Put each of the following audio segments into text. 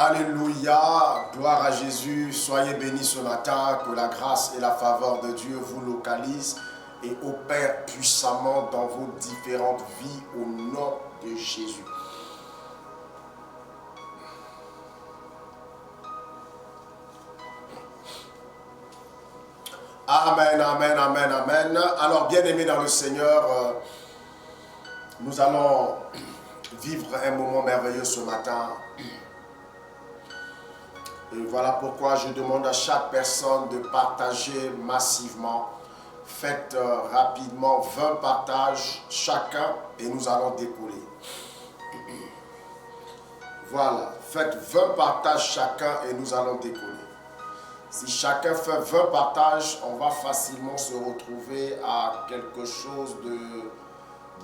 Alléluia, gloire à Jésus, soyez bénis ce matin, que la grâce et la faveur de Dieu vous localisent et opèrent puissamment dans vos différentes vies au nom de Jésus. Amen, amen, amen, amen. Alors, bien-aimés dans le Seigneur, nous allons vivre un moment merveilleux ce matin. Et voilà pourquoi je demande à chaque personne de partager massivement. Faites rapidement 20 partages chacun et nous allons décoller. Voilà, faites 20 partages chacun et nous allons décoller. Si chacun fait 20 partages, on va facilement se retrouver à quelque chose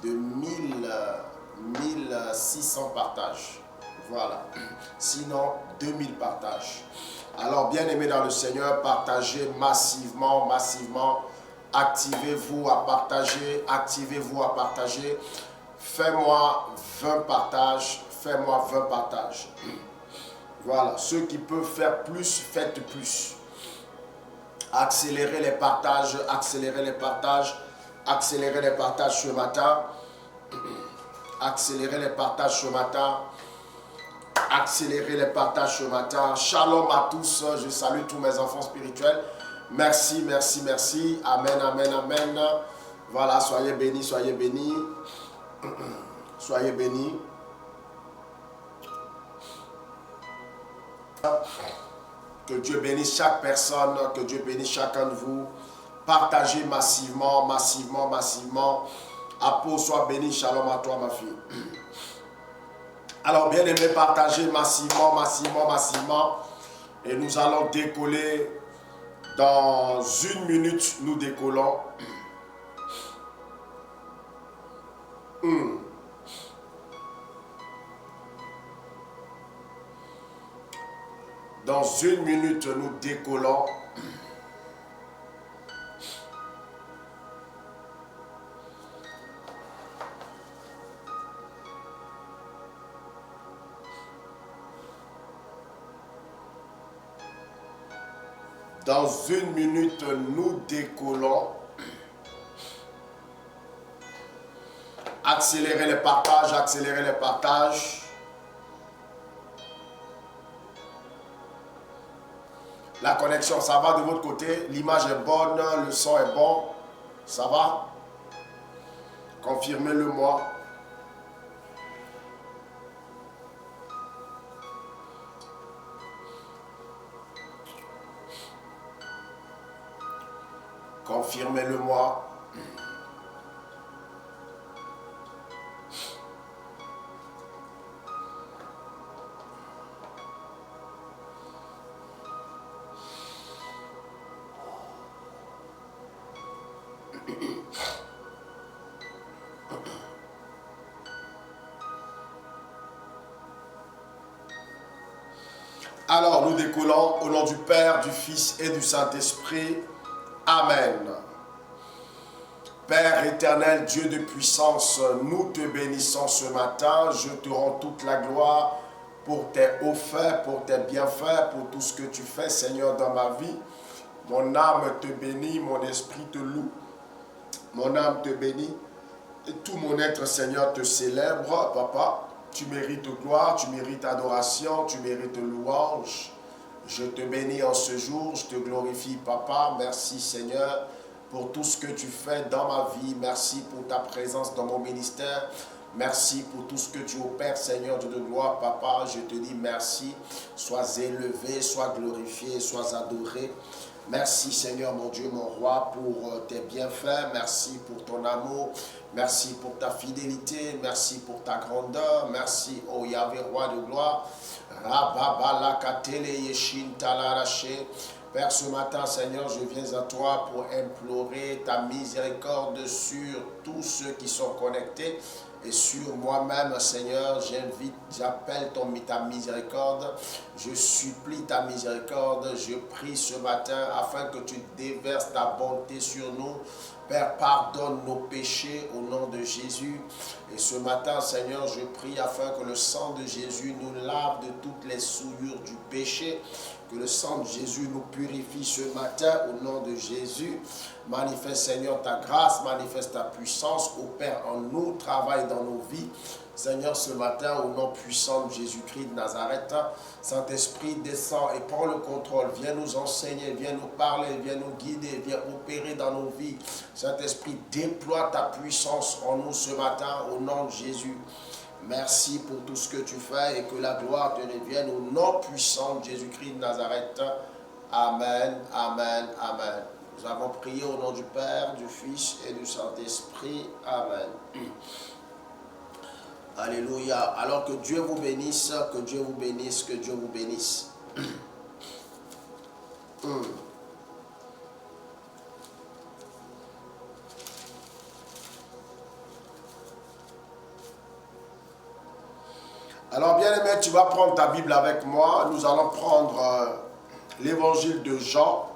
de 1600 partages. Voilà. Sinon, 2000 partages. Alors, bien-aimés dans le Seigneur, partagez massivement, massivement. Activez-vous à partager, activez-vous à partager. Fais-moi 20 partages, fais-moi 20 partages. Voilà. Ceux qui peuvent faire plus, faites plus. Accélérez les partages, accélérez les partages, accélérez les partages ce matin. Accélérez les partages ce matin. Accélérez les partages ce matin. Shalom à tous. Je salue tous mes enfants spirituels. Merci, merci, merci. Amen, amen, amen. Voilà, soyez bénis, soyez bénis. Soyez bénis. Que Dieu bénisse chaque personne, que Dieu bénisse chacun de vous. Partagez massivement, massivement, massivement. Apôtre, sois béni. Shalom à toi, ma fille. Alors, bien aimé, partagez massivement, massivement, massivement. Et nous allons décoller. Dans 1 minute, nous décollons. Dans 1 minute, nous décollons. Dans 1 minute, nous décollons. Accélérez les partages, accélérez les partages. La connexion, ça va de votre côté. L'image est bonne, le son est bon. Ça va? Confirmez-le moi. Confirmez-le moi. Alors, nous décollons au nom du Père, du Fils et du Saint-Esprit. Amen. Père éternel, Dieu de puissance, nous te bénissons ce matin. Je te rends toute la gloire pour tes hauts faits, pour tes bienfaits, pour tout ce que tu fais, Seigneur, dans ma vie. Mon âme te bénit, mon esprit te loue. Mon âme te bénit et tout mon être, Seigneur, te célèbre, Papa. Tu mérites gloire, tu mérites adoration, tu mérites louange. Je te bénis en ce jour, je te glorifie, Papa. Merci, Seigneur, pour tout ce que tu fais dans ma vie. Merci pour ta présence dans mon ministère. Merci pour tout ce que tu opères, Seigneur Dieu de gloire, Papa. Je te dis merci. Sois élevé, sois glorifié, sois adoré. Merci, Seigneur, mon Dieu, mon roi, pour tes bienfaits. Merci pour ton amour. Merci pour ta fidélité. Merci pour ta grandeur. Merci, oh Yahvé, roi de gloire. Père, ce matin, Seigneur, je viens à toi pour implorer ta miséricorde sur tous ceux qui sont connectés et sur moi-même, Seigneur. J'appelle ta miséricorde. Je supplie ta miséricorde. Je prie ce matin afin que tu déverses ta bonté sur nous. Père, pardonne nos péchés au nom de Jésus. Et ce matin, Seigneur, je prie afin que le sang de Jésus nous lave de toutes les souillures du péché. Que le sang de Jésus nous purifie ce matin au nom de Jésus. Manifeste, Seigneur, ta grâce, manifeste ta puissance. Opère en nous, travaille dans nos vies. Seigneur, ce matin, au nom puissant de Jésus-Christ de Nazareth, Saint-Esprit, descend et prend le contrôle. Viens nous enseigner, viens nous parler, viens nous guider, viens opérer dans nos vies. Saint-Esprit, déploie ta puissance en nous ce matin, au nom de Jésus. Merci pour tout ce que tu fais et que la gloire te revienne au nom puissant de Jésus-Christ de Nazareth. Amen, amen, amen. Nous avons prié au nom du Père, du Fils et du Saint-Esprit. Amen. Alléluia. Alors que Dieu vous bénisse, que Dieu vous bénisse, que Dieu vous bénisse. Alors bien aimé, tu vas prendre ta Bible avec moi. Nous allons prendre l'évangile de Jean.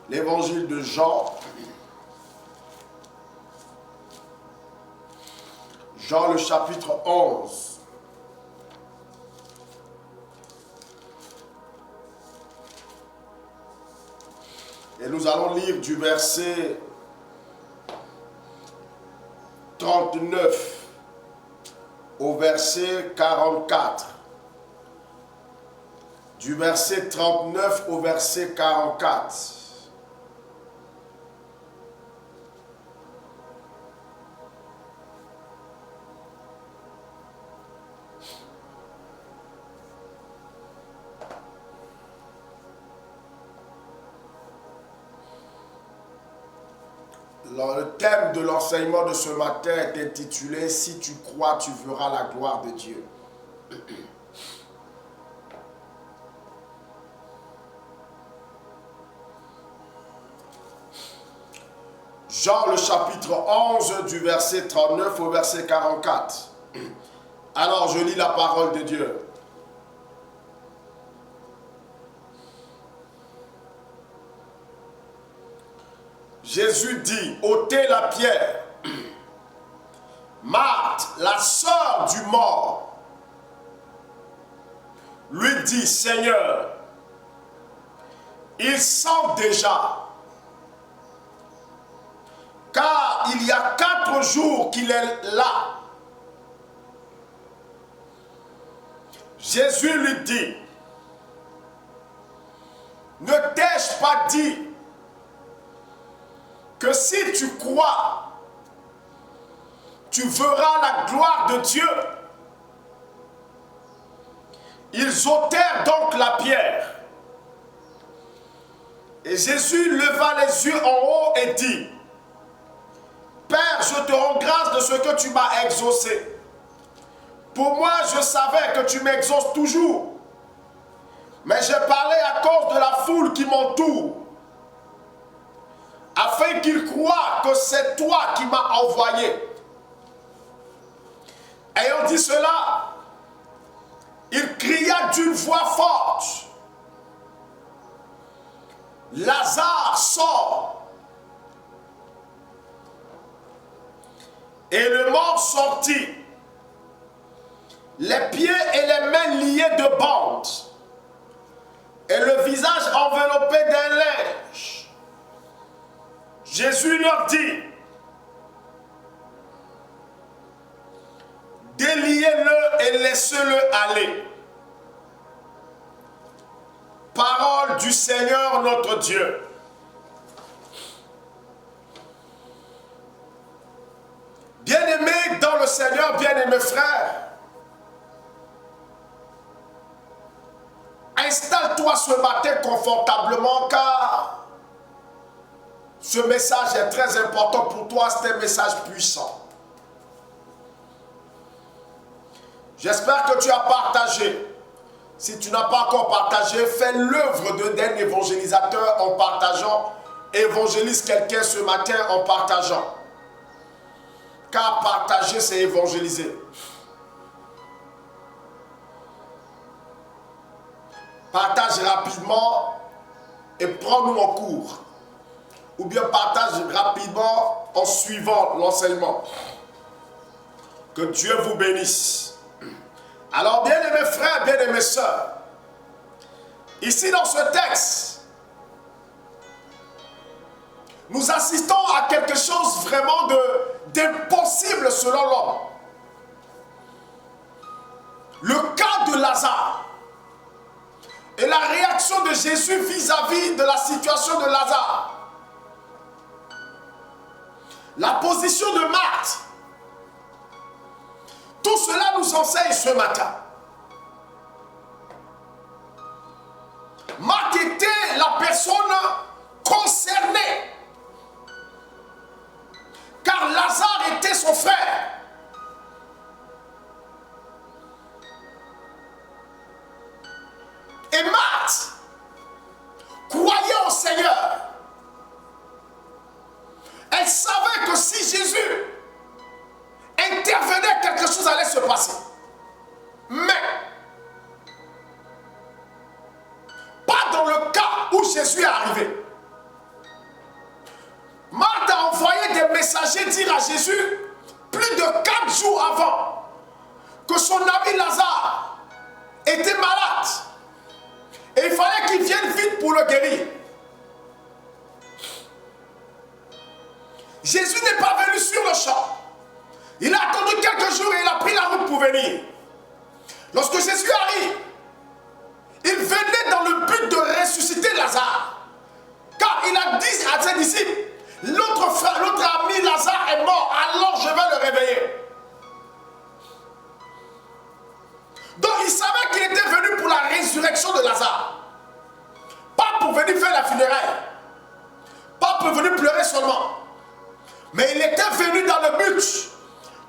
L'évangile de Jean. Jean le chapitre 11. Et nous allons lire du verset 39 au verset 44. Du verset 39 au verset 44. Le thème de l'enseignement de ce matin est intitulé « Si tu crois, tu verras la gloire de Dieu ». Jean le chapitre 11 du verset 39 au verset 44. Alors je lis la parole de Dieu. Jésus dit, ôtez la pierre. Marthe, la sœur du mort, lui dit, Seigneur, il sent déjà, car il y a 4 jours qu'il est là. Jésus lui dit, ne t'ai-je pas dit que si tu crois, tu verras la gloire de Dieu. Ils ôtèrent donc la pierre. Et Jésus leva les yeux en haut et dit, Père, je te rends grâce de ce que tu m'as exaucé. Pour moi, je savais que tu m'exauces toujours. Mais j'ai parlé à cause de la foule qui m'entoure, afin qu'ils croient que c'est toi qui m'as envoyé. Ayant dit cela, il cria d'une voix forte, Lazare sort. Et le mort sortit, les pieds et les mains liés de bandes, et le visage enveloppé d'un linge. Jésus leur dit, déliez-le et laissez-le aller. Parole du Seigneur notre Dieu. Bien-aimés dans le Seigneur, bien-aimés frères, installe-toi ce matin confortablement car ce message est très important pour toi, c'est un message puissant. J'espère que tu as partagé. Si tu n'as pas encore partagé, fais l'œuvre d'un évangélisateur en partageant. Évangélise quelqu'un ce matin en partageant. Car partager, c'est évangéliser. Partage rapidement et prends-nous en cours. Ou bien partage rapidement en suivant l'enseignement. Que Dieu vous bénisse. Alors, bien-aimés frères, bien-aimés sœurs, ici dans ce texte, nous assistons à quelque chose vraiment d'impossible selon l'homme. Le cas de Lazare et la réaction de Jésus vis-à-vis de la situation de Lazare. La position de Marthe. Tout cela nous enseigne ce matin. Marthe était la personne concernée. Car Lazare était son frère. Et Marthe croyait au Seigneur. Elle savait que si Jésus intervenait, quelque chose allait se passer. Mais, pas dans le cas où Jésus est arrivé. Marthe a envoyé des messagers dire à Jésus, plus de 4 jours avant, que son ami Lazare était malade. Et il fallait qu'il vienne vite pour le guérir. Jésus n'est pas venu sur le champ. Il a attendu quelques jours et il a pris la route pour venir. Lorsque Jésus arrive, il venait dans le but de ressusciter Lazare. Car il a dit à ses disciples, l'autre ami Lazare est mort, alors je vais le réveiller. Donc il savait qu'il était venu pour la résurrection de Lazare. Pas pour venir faire la funéraille. Pas pour venir pleurer seulement. Mais il était venu dans le but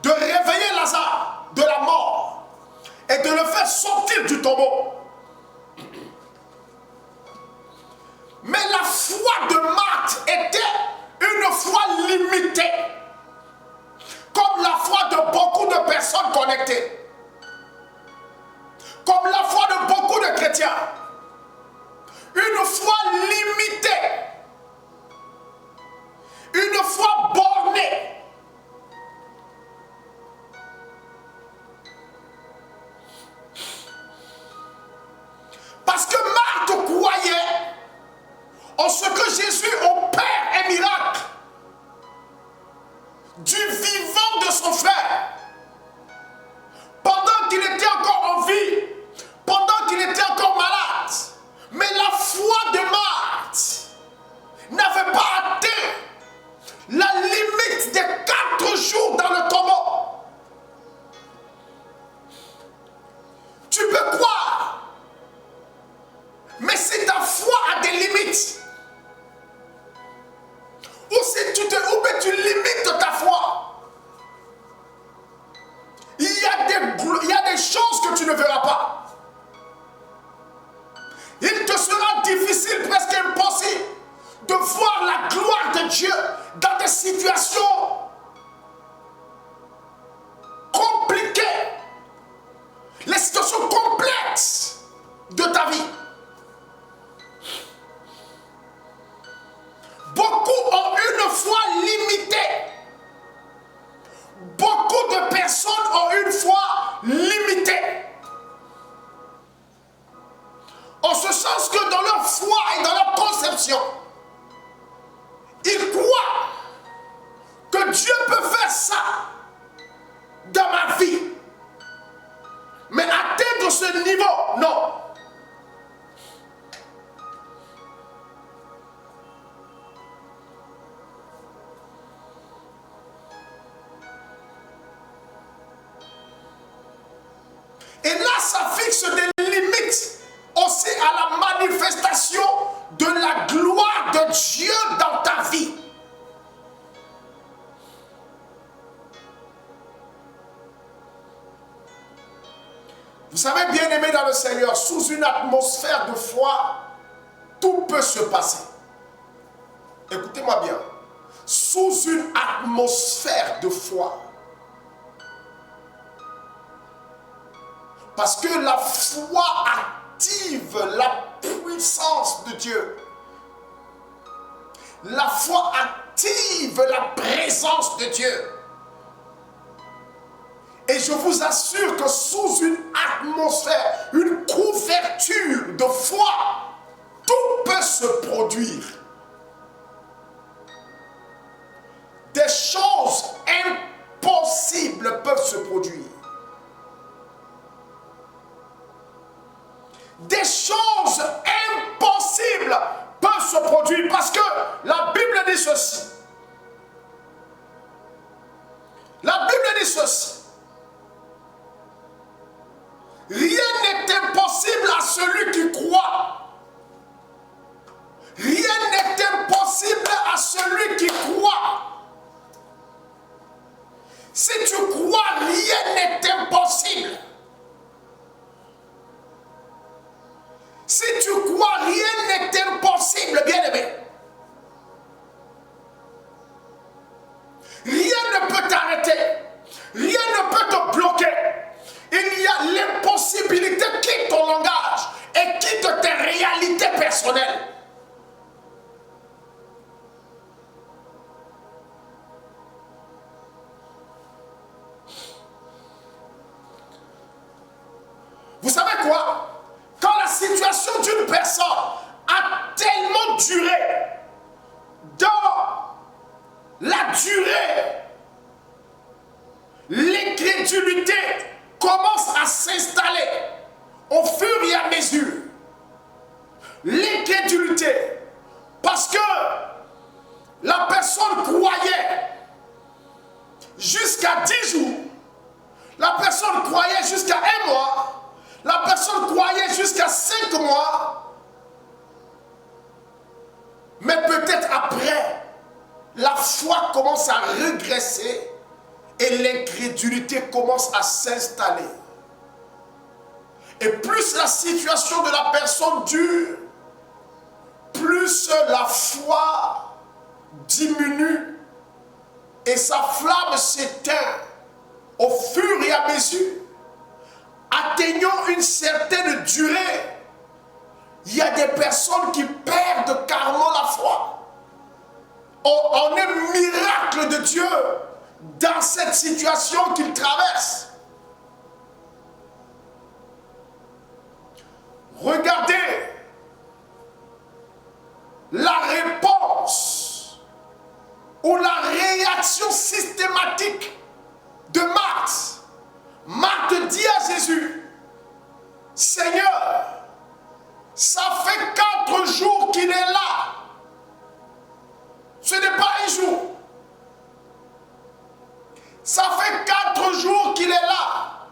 de réveiller Lazare de la mort et de le faire sortir du tombeau. Mais la foi de Marthe était une foi limitée, comme la foi de beaucoup de personnes connectées, comme la foi de beaucoup de chrétiens. Une foi limitée, une foi bornée. Parce que Marthe croyait en ce que Jésus opère un miracle du vivant de son frère. Pendant qu'il était encore en vie, pendant qu'il était encore malade. Mais la foi de Marthe n'avait pas atteint la limite des 4 jours dans le tombeau. Tu peux croire, mais si ta foi a des limites, ou si tu limites ta foi, il y a des choses que tu ne verras pas. Il te sera difficile, presque impossible, de voir la gloire de Dieu dans des situations compliquées, les situations complexes de ta vie. Beaucoup ont une foi limitée. Beaucoup de personnes ont une foi limitée. En ce sens que dans leur foi et dans leur conception, ils croient que Dieu peut faire ça dans ma vie. Mais atteindre ce niveau, non. Et là, ça fixe des limites aussi à la manifestation de la gloire de Dieu dans ta vie. Vous savez, bien aimé dans le Seigneur, sous une atmosphère de foi, tout peut se passer. Écoutez-moi bien. Sous une atmosphère de foi. Parce que la foi active la puissance de Dieu La foi active la présence de Dieu. Et je vous assure que sous une atmosphère, une couverture de foi, tout peut se produire. Des choses impossibles peuvent se produire. Des choses impossibles peuvent se produire parce que la Bible dit ceci. La Bible dit ceci. Rien n'est impossible à celui qui croit. Rien n'est impossible à celui qui croit. Si tu crois, rien n'est impossible. Si tu crois, rien n'est impossible, bien-aimé. Rien ne peut t'arrêter. Rien ne peut te bloquer. Il y a l'impossibilité quitte ton langage et quitte tes réalités personnelles. Vous savez quoi? Quand la situation d'une personne a tellement duré, dans la durée, l'incrédulité commence à s'installer au fur et à mesure. L'incrédulité, parce que la personne croyait jusqu'à 10 jours, la personne croyait jusqu'à 1 mois, la personne croyait jusqu'à 5 mois, mais peut-être après, la foi commence à régresser et l'incrédulité commence à s'installer. Et plus la situation de la personne dure, plus la foi diminue et sa flamme s'éteint au fur et à mesure. Atteignant une certaine durée, il y a des personnes qui perdent carrément la foi. On est miracle de Dieu dans cette situation qu'ils traversent. Regardez la réponse ou la réaction systématique de Marthe. Marthe dit à Jésus, Seigneur, ça fait 4 jours qu'il est là. Ce n'est pas un jour. Ça fait 4 jours qu'il est là.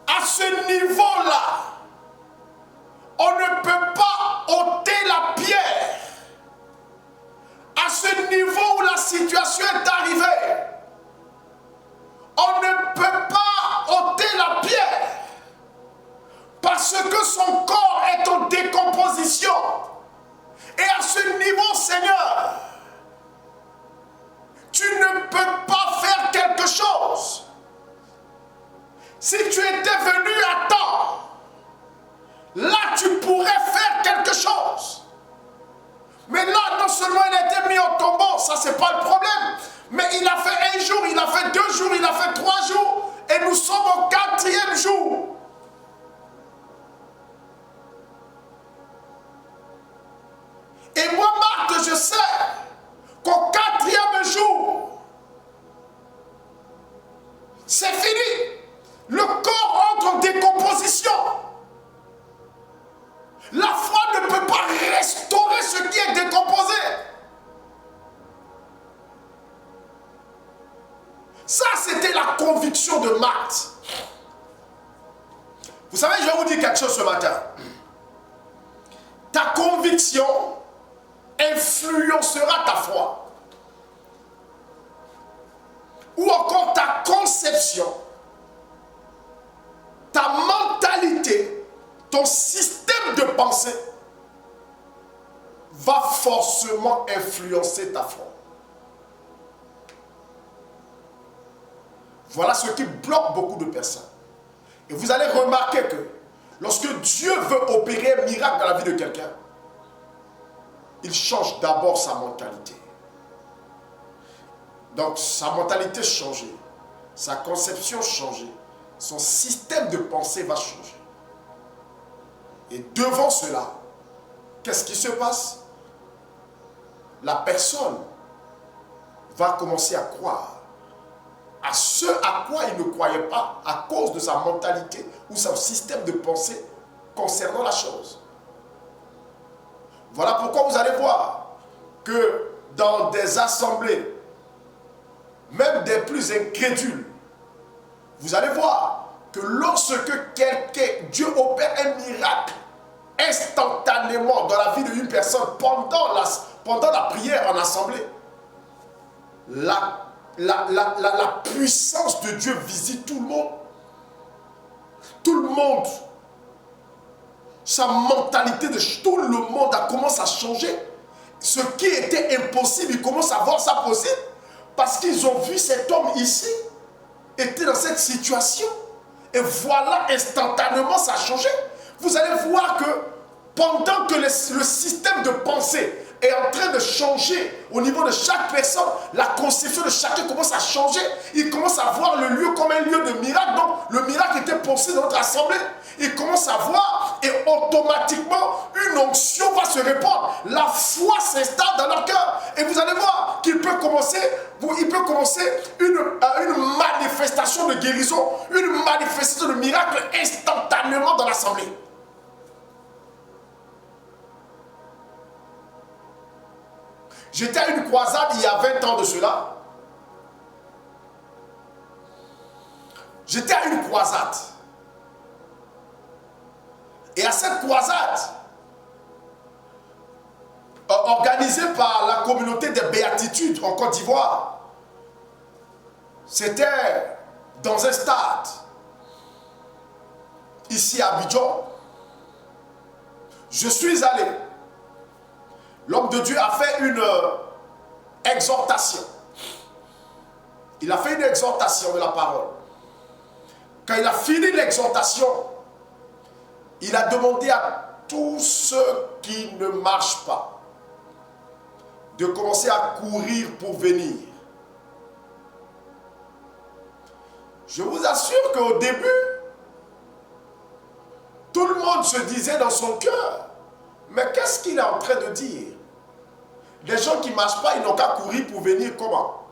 À ce niveau-là, on ne peut pas ôter la pierre. À ce niveau où la situation est arrivée, on ne peut pas ôter la pierre parce que son corps est en décomposition. Et à ce niveau, Seigneur, tu ne peux pas faire quelque chose. Si tu étais venu à temps, là tu pourrais faire quelque chose. Mais là, non seulement il a été mis au tombeau, ça c'est pas le problème, mais il a fait 1 jour, il a fait 2 jours, il a fait 3 jours, et nous sommes au 4e jour. Et moi, Marthe, je sais qu'au 4e jour, c'est fini. Le corps entre en décomposition. La foi ne peut pas restaurer ce qui est décomposé. Ça, c'était la conviction de Marthe. Vous savez, je vais vous dire quelque chose ce matin. Ta conviction influencera ta foi. Ou encore ta conception, ta mentalité, ton système de pensée va forcément influencer ta foi. Voilà ce qui bloque beaucoup de personnes. Et vous allez remarquer que lorsque Dieu veut opérer un miracle dans la vie de quelqu'un, il change d'abord sa mentalité. Donc sa mentalité changeait, sa conception changeait, son système de pensée va changer. Et devant cela, qu'est-ce qui se passe? La personne va commencer à croire à ce à quoi il ne croyait pas à cause de sa mentalité ou son système de pensée concernant la chose. Voilà pourquoi vous allez voir que dans des assemblées, même des plus incrédules, vous allez voir que lorsque Dieu opère un miracle instantanément dans la vie d'une personne pendant la prière en assemblée, la puissance de Dieu visite tout le monde. Tout le monde, sa mentalité de tout le monde commence à changer. Ce qui était impossible, ils commencent à voir ça possible. Parce qu'ils ont vu cet homme ici, était dans cette situation. Et voilà, instantanément, ça a changé. Vous allez voir que pendant que le système de pensée est en train de changer au niveau de chaque personne, la conception de chacun commence à changer. Il commence à voir le lieu comme un lieu de miracle. Donc, le miracle était possible dans notre assemblée. Il commence à voir et automatiquement, une onction va se répandre. La foi s'installe dans leur cœur. Et vous allez voir qu'il peut commencer, une manifestation de guérison, une manifestation de miracle instantanément dans l'assemblée. J'étais à une croisade il y a 20 ans de cela. J'étais à une croisade. Et à cette croisade, organisée par la communauté des Béatitudes en Côte d'Ivoire, c'était dans un stade, ici à Abidjan. Je suis allé. L'homme de Dieu a fait une exhortation. Il a fait une exhortation de la parole. Quand il a fini l'exhortation, il a demandé à tous ceux qui ne marchent pas de commencer à courir pour venir. Je vous assure qu'au début, tout le monde se disait dans son cœur, mais qu'est-ce qu'il est en train de dire? Les gens qui ne marchent pas, ils n'ont qu'à courir pour venir comment?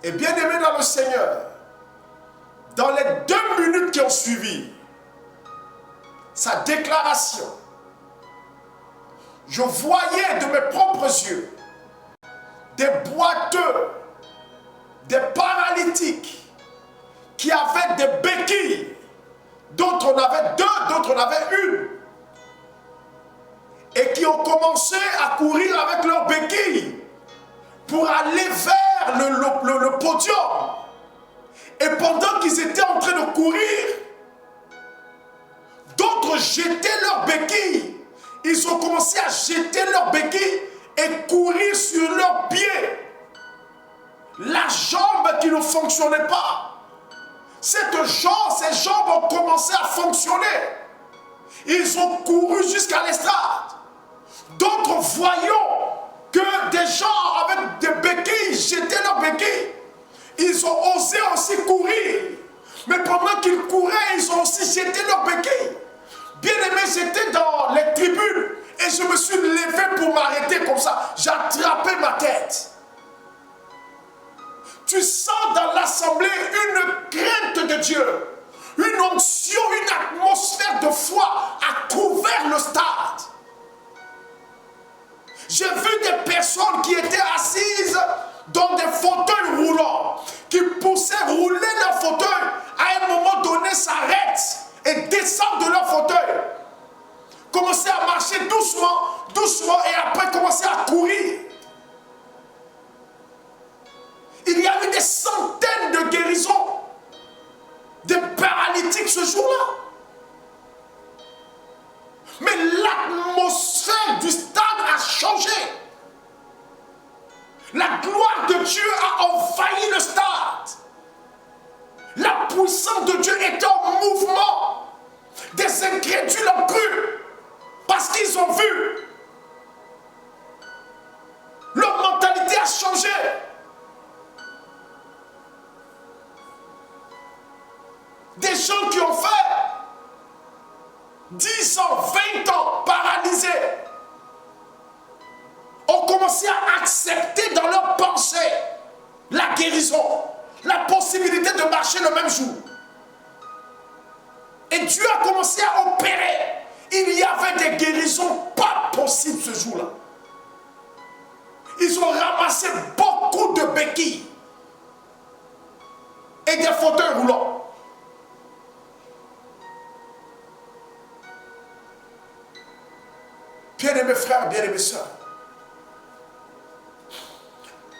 Et bien aimé dans le Seigneur, dans les 2 minutes qui ont suivi sa déclaration, je voyais de mes propres yeux des boiteux, des paralytiques qui avaient des béquilles. D'autres en avaient 2, d'autres en avaient 1. Et qui ont commencé à courir avec leurs béquilles pour aller vers le podium. Et pendant qu'ils étaient en train de courir, d'autres jetaient leurs béquilles. Ils ont commencé à jeter leurs béquilles et courir sur leurs pieds. La jambe qui ne fonctionnait pas. Ces jambes ont commencé à fonctionner. Ils ont couru jusqu'à l'estrade. D'autres voyant que des gens avec des béquilles jetaient leurs béquilles. Ils ont osé aussi courir. Mais pendant qu'ils couraient, ils ont aussi jeté leurs béquilles. Bien aimé, j'étais dans les tribunes et je me suis levé pour m'arrêter comme ça. J'ai attrapé ma tête. Tu sens dans l'assemblée une crainte de Dieu, une onction, une atmosphère de foi a couvert le stade. J'ai vu des personnes qui étaient assises dans des fauteuils roulants, qui poussaient rouler leur fauteuil, à un moment donné s'arrêtent et descendent de leur fauteuil. Commencer à marcher doucement, doucement et après commencer à courir. Il y a eu des centaines de guérisons, des paralytiques ce jour-là. Mais l'atmosphère du stade a changé. La gloire de Dieu a envahi le stade. La puissance de Dieu était en mouvement. Des incrédules ont cru parce qu'ils ont vu Des gens qui ont fait 10 ans, 20 ans paralysés ont commencé à accepter dans leur pensée la guérison, la possibilité de marcher le même jour. Et Dieu a commencé à opérer. Il y avait des guérisons pas possibles ce jour-là. Ils ont ramassé beaucoup de béquilles et des fauteuils roulants. Bien-aimés frères, bien-aimés sœurs,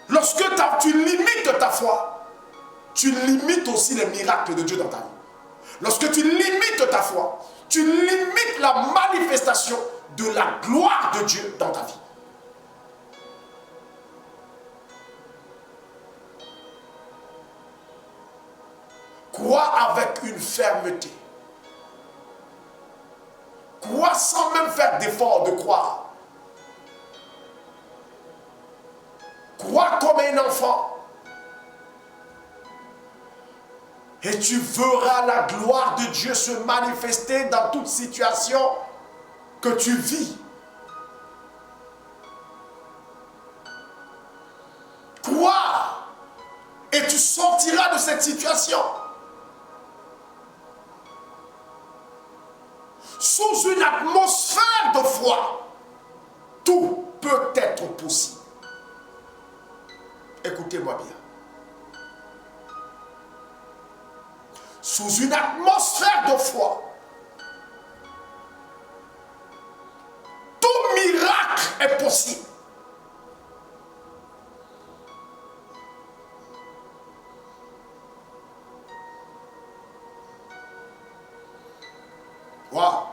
lorsque tu limites ta foi, tu limites aussi les miracles de Dieu dans ta vie. Lorsque tu limites ta foi, tu limites la manifestation de la gloire de Dieu dans ta vie. Crois avec une fermeté. Crois sans même faire d'effort de croire. Crois comme un enfant. Et tu verras la gloire de Dieu se manifester dans toute situation que tu vis. Crois et tu sortiras de cette situation. Sous une atmosphère de foi, tout peut être possible. Écoutez-moi bien. Sous une atmosphère de foi, tout miracle est possible. Wow.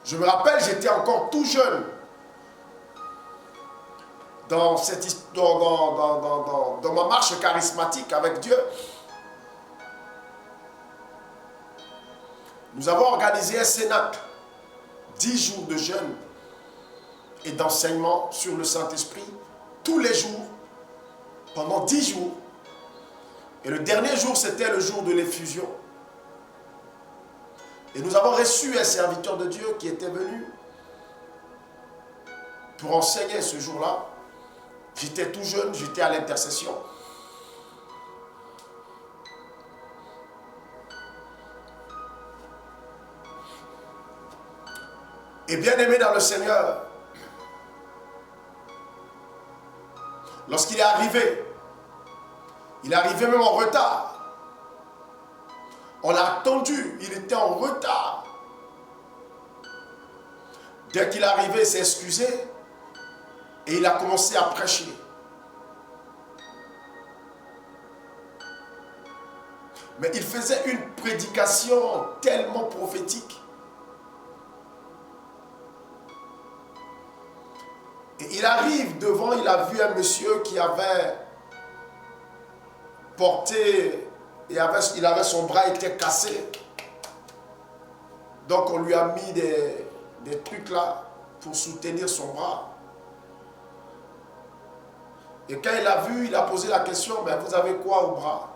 Je me rappelle, j'étais encore tout jeune dans ma marche charismatique avec Dieu. Nous avons organisé un cénacle, 10 jours de jeûne et d'enseignement sur le Saint-Esprit, tous les jours, pendant 10 jours. Et le dernier jour, c'était le jour de l'effusion. Et nous avons reçu un serviteur de Dieu qui était venu pour enseigner ce jour-là. J'étais tout jeune, j'étais à l'intercession. Et bien aimé dans le Seigneur, lorsqu'il est arrivé même en retard. On l'a attendu, il était en retard. Dès qu'il est arrivé, il s'est excusé et il a commencé à prêcher. Mais il faisait une prédication tellement prophétique. Et il arrive devant, il a vu un monsieur qui avait porté, il avait son bras était cassé. Donc on lui a mis des trucs là pour soutenir son bras. Et quand il a vu, il a posé la question, mais vous avez quoi au bras?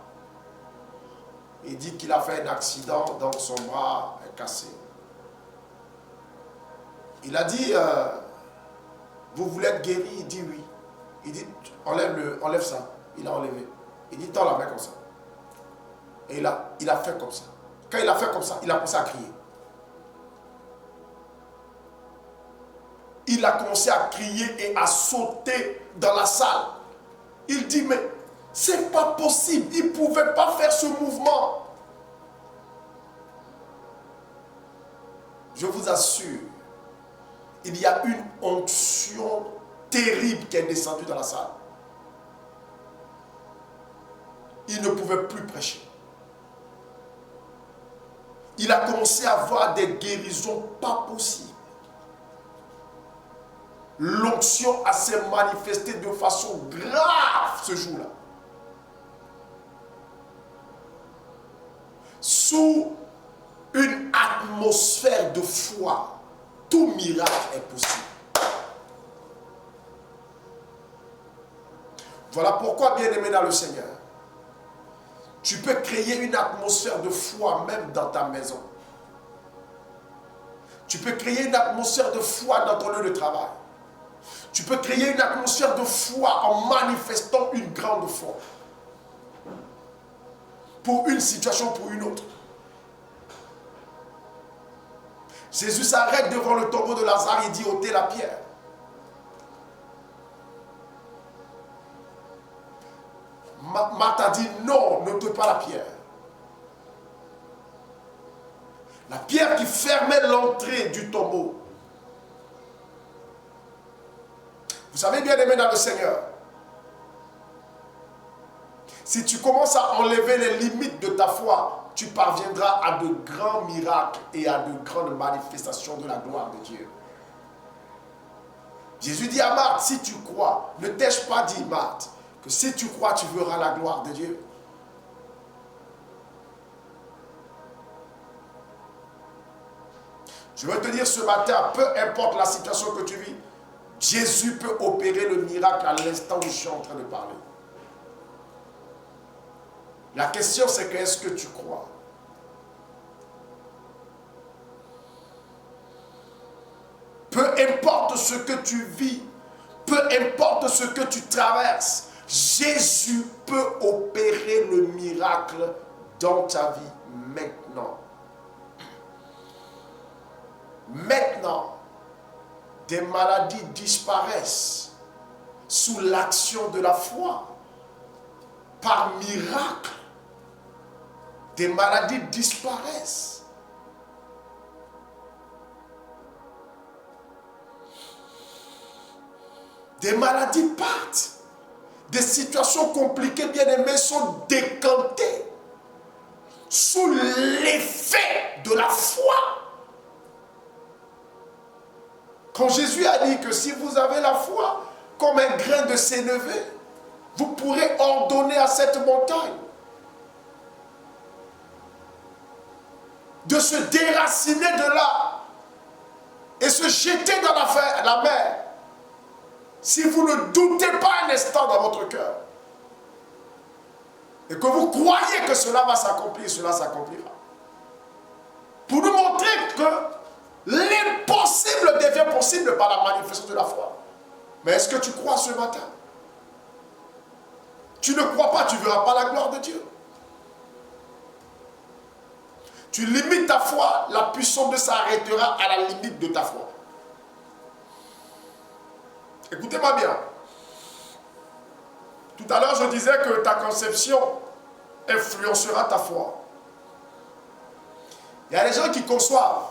Il dit qu'il a fait un accident, donc son bras est cassé. Il a dit, vous voulez être guéri? Il dit oui. Il dit, enlève ça. Il a enlevé. Il dit, tends la main comme ça. Et il a fait comme ça. Quand il a fait comme ça, il a commencé à crier. Il a commencé à crier et à sauter dans la salle. Il dit, mais c'est pas possible. Il ne pouvait pas faire ce mouvement. Je vous assure, il y a une onction terrible qui est descendue dans la salle. Il ne pouvait plus prêcher. Il a commencé à avoir des guérisons pas possibles. L'onction s'est manifestée de façon grave ce jour-là. Sous une atmosphère de foi, tout miracle est possible. Voilà pourquoi, bien-aimé dans le Seigneur, Tu peux créer une atmosphère de foi même dans ta maison. Tu peux créer une atmosphère de foi dans ton lieu de travail. Tu peux créer une atmosphère de foi en manifestant une grande foi. Pour une situation, pour une autre. Jésus s'arrête devant le tombeau de Lazare et dit ôtez la pierre. Marthe a dit non, n'ôtez pas la pierre. La pierre qui fermait l'entrée du tombeau. Vous savez, bien aimé dans le Seigneur, si tu commences à enlever les limites de ta foi, tu parviendras à de grands miracles et à de grandes manifestations de la gloire de Dieu. Jésus dit à Marthe, si tu crois, ne t'ai-je pas dit, Marthe, que si tu crois, tu verras la gloire de Dieu. Je veux te dire ce matin, peu importe la situation que tu vis, Jésus peut opérer le miracle à l'instant où je suis en train de parler. La question c'est que est-ce que tu crois? Peu importe ce que tu vis, peu importe ce que tu traverses, Jésus peut opérer le miracle dans ta vie maintenant. Maintenant, des maladies disparaissent sous l'action de la foi. Par miracle, des maladies disparaissent. Des maladies partent. Des situations compliquées, bien aimées, sont décantées sous l'effet de la foi. Quand Jésus a dit que si vous avez la foi comme un grain de sénévé, vous pourrez ordonner à cette montagne de se déraciner de là et se jeter dans la mer. Si vous ne doutez pas un instant dans votre cœur et que vous croyez que cela va s'accomplir, cela s'accomplira. Pour nous montrer que l'impossible devient possible par la manifestation de la foi. Mais est-ce que tu crois ce matin? Tu ne crois pas, tu ne verras pas la gloire de Dieu. Tu limites ta foi, la puissance de s'arrêtera à la limite de ta foi. Écoutez-moi bien. Tout à l'heure, je disais que ta conception influencera ta foi. Il y a des gens qui conçoivent.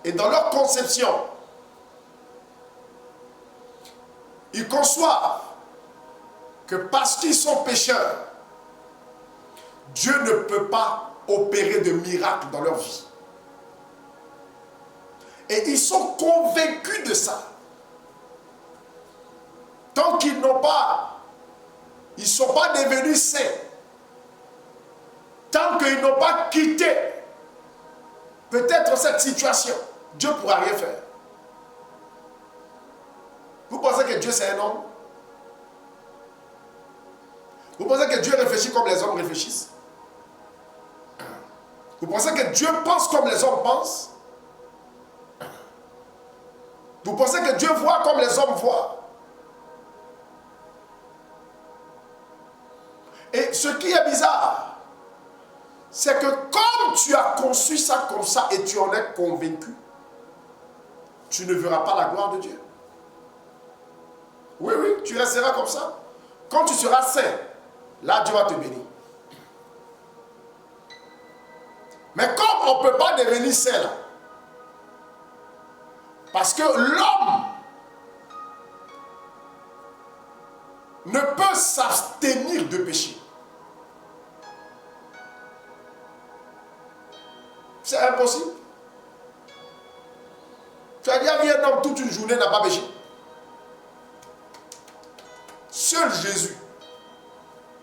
Et dans leur conception, ils conçoivent que parce qu'ils sont pécheurs, Dieu ne peut pas opérer de miracles dans leur vie. Et ils sont convaincus de ça. Tant qu'ils n'ont pas, ils ne sont pas devenus saints, tant qu'ils n'ont pas quitté peut-être cette situation, Dieu ne pourra rien faire. Vous pensez que Dieu c'est un homme? Vous pensez que Dieu réfléchit comme les hommes réfléchissent? Vous pensez que Dieu pense comme les hommes pensent? Vous pensez que Dieu voit comme les hommes voient? Et ce qui est bizarre, c'est que comme tu as conçu ça comme ça et tu en es convaincu, tu ne verras pas la gloire de Dieu. Oui, oui, tu resteras comme ça. Quand tu seras saint, là Dieu va te bénir. Mais comme on ne peut pas devenir saint là, parce que l'homme ne peut s'abstenir de pécher. C'est impossible. Tu as dit à un homme toute une journée n'a pas péché. Seul Jésus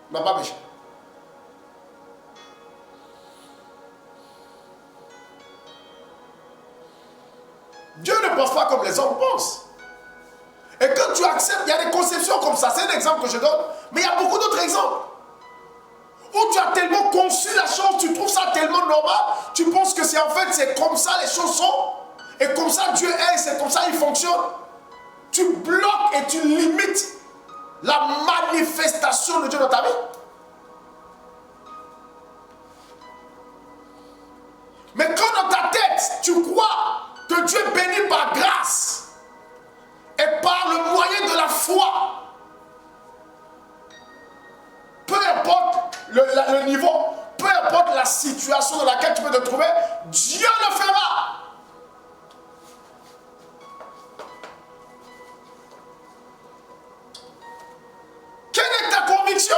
n'a pas péché. Dieu ne pense pas comme les hommes pensent. Et quand tu acceptes, il y a des conceptions comme ça. C'est un exemple que je donne. Mais il y a beaucoup d'autres exemple. Où tu as tellement conçu la chose, tu trouves ça tellement normal, tu penses que c'est en fait, c'est comme ça les choses sont. Et comme ça Dieu est, c'est comme ça il fonctionne. Tu bloques et tu limites la manifestation de Dieu dans ta vie. Mais quand dans ta tête, tu crois que Dieu bénit par grâce et par le moyen de la foi, peu importe le niveau, peu importe la situation dans laquelle tu peux te trouver, Dieu le fera. Quelle est ta conviction?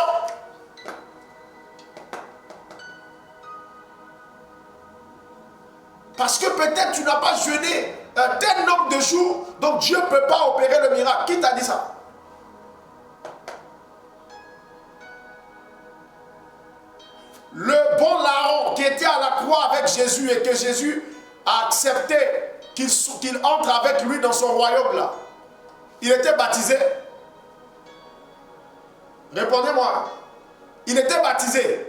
Parce que peut-être tu n'as pas jeûné un tel nombre de jours, donc Dieu ne peut pas opérer le miracle. Qui t'a dit ça? Le bon larron qui était à la croix avec Jésus et que Jésus a accepté qu'il entre avec lui dans son royaume là, il était baptisé. Répondez-moi. Il était baptisé.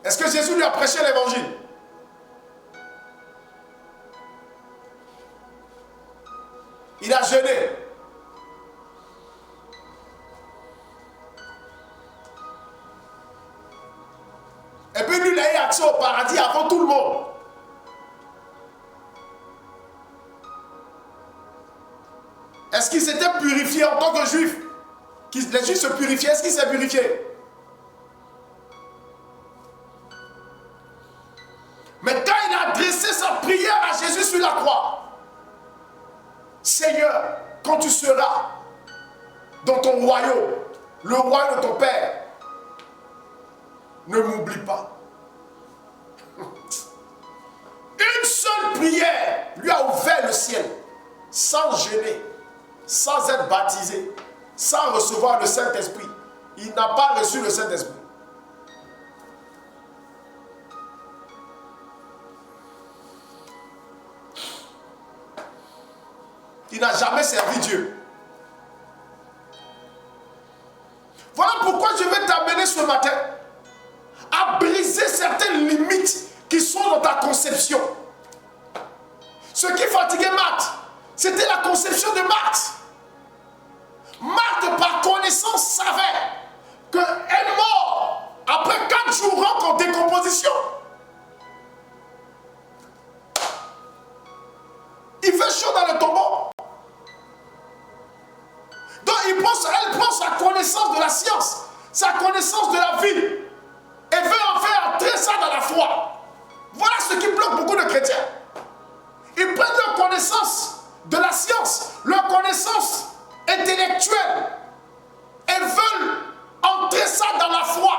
Est-ce que Jésus lui a prêché l'évangile? Il a jeûné. Et puis lui, il a eu accès au paradis avant tout le monde. Est-ce qu'il s'était purifié en tant que juif? Les juifs se purifiaient, est-ce qu'il s'est purifié? Mais quand il a adressé sa prière à Jésus sur la croix, Seigneur, quand tu seras dans ton royaume, le royaume de ton Père, ne m'oublie pas. Une seule prière lui a ouvert le ciel, sans gêner, sans être baptisé, sans recevoir le Saint-Esprit. Il n'a pas reçu le Saint-Esprit. Il n'a jamais servi Dieu. Voilà pourquoi je vais t'amener ce matin à briser certaines limites qui sont dans ta conception. Ce qui fatiguait Marthe, c'était la conception de Marthe. Marthe, par connaissance, savait qu'elle est morte après 4 jours rentre en décomposition. Il fait chaud dans le tombeau. Donc elle prend sa connaissance de la science, sa connaissance de la vie, et veut en faire entrer ça dans la foi. Voilà ce qui bloque beaucoup de chrétiens. Ils prennent leur connaissance de la science, leur connaissance intellectuelle, et veulent entrer ça dans la foi,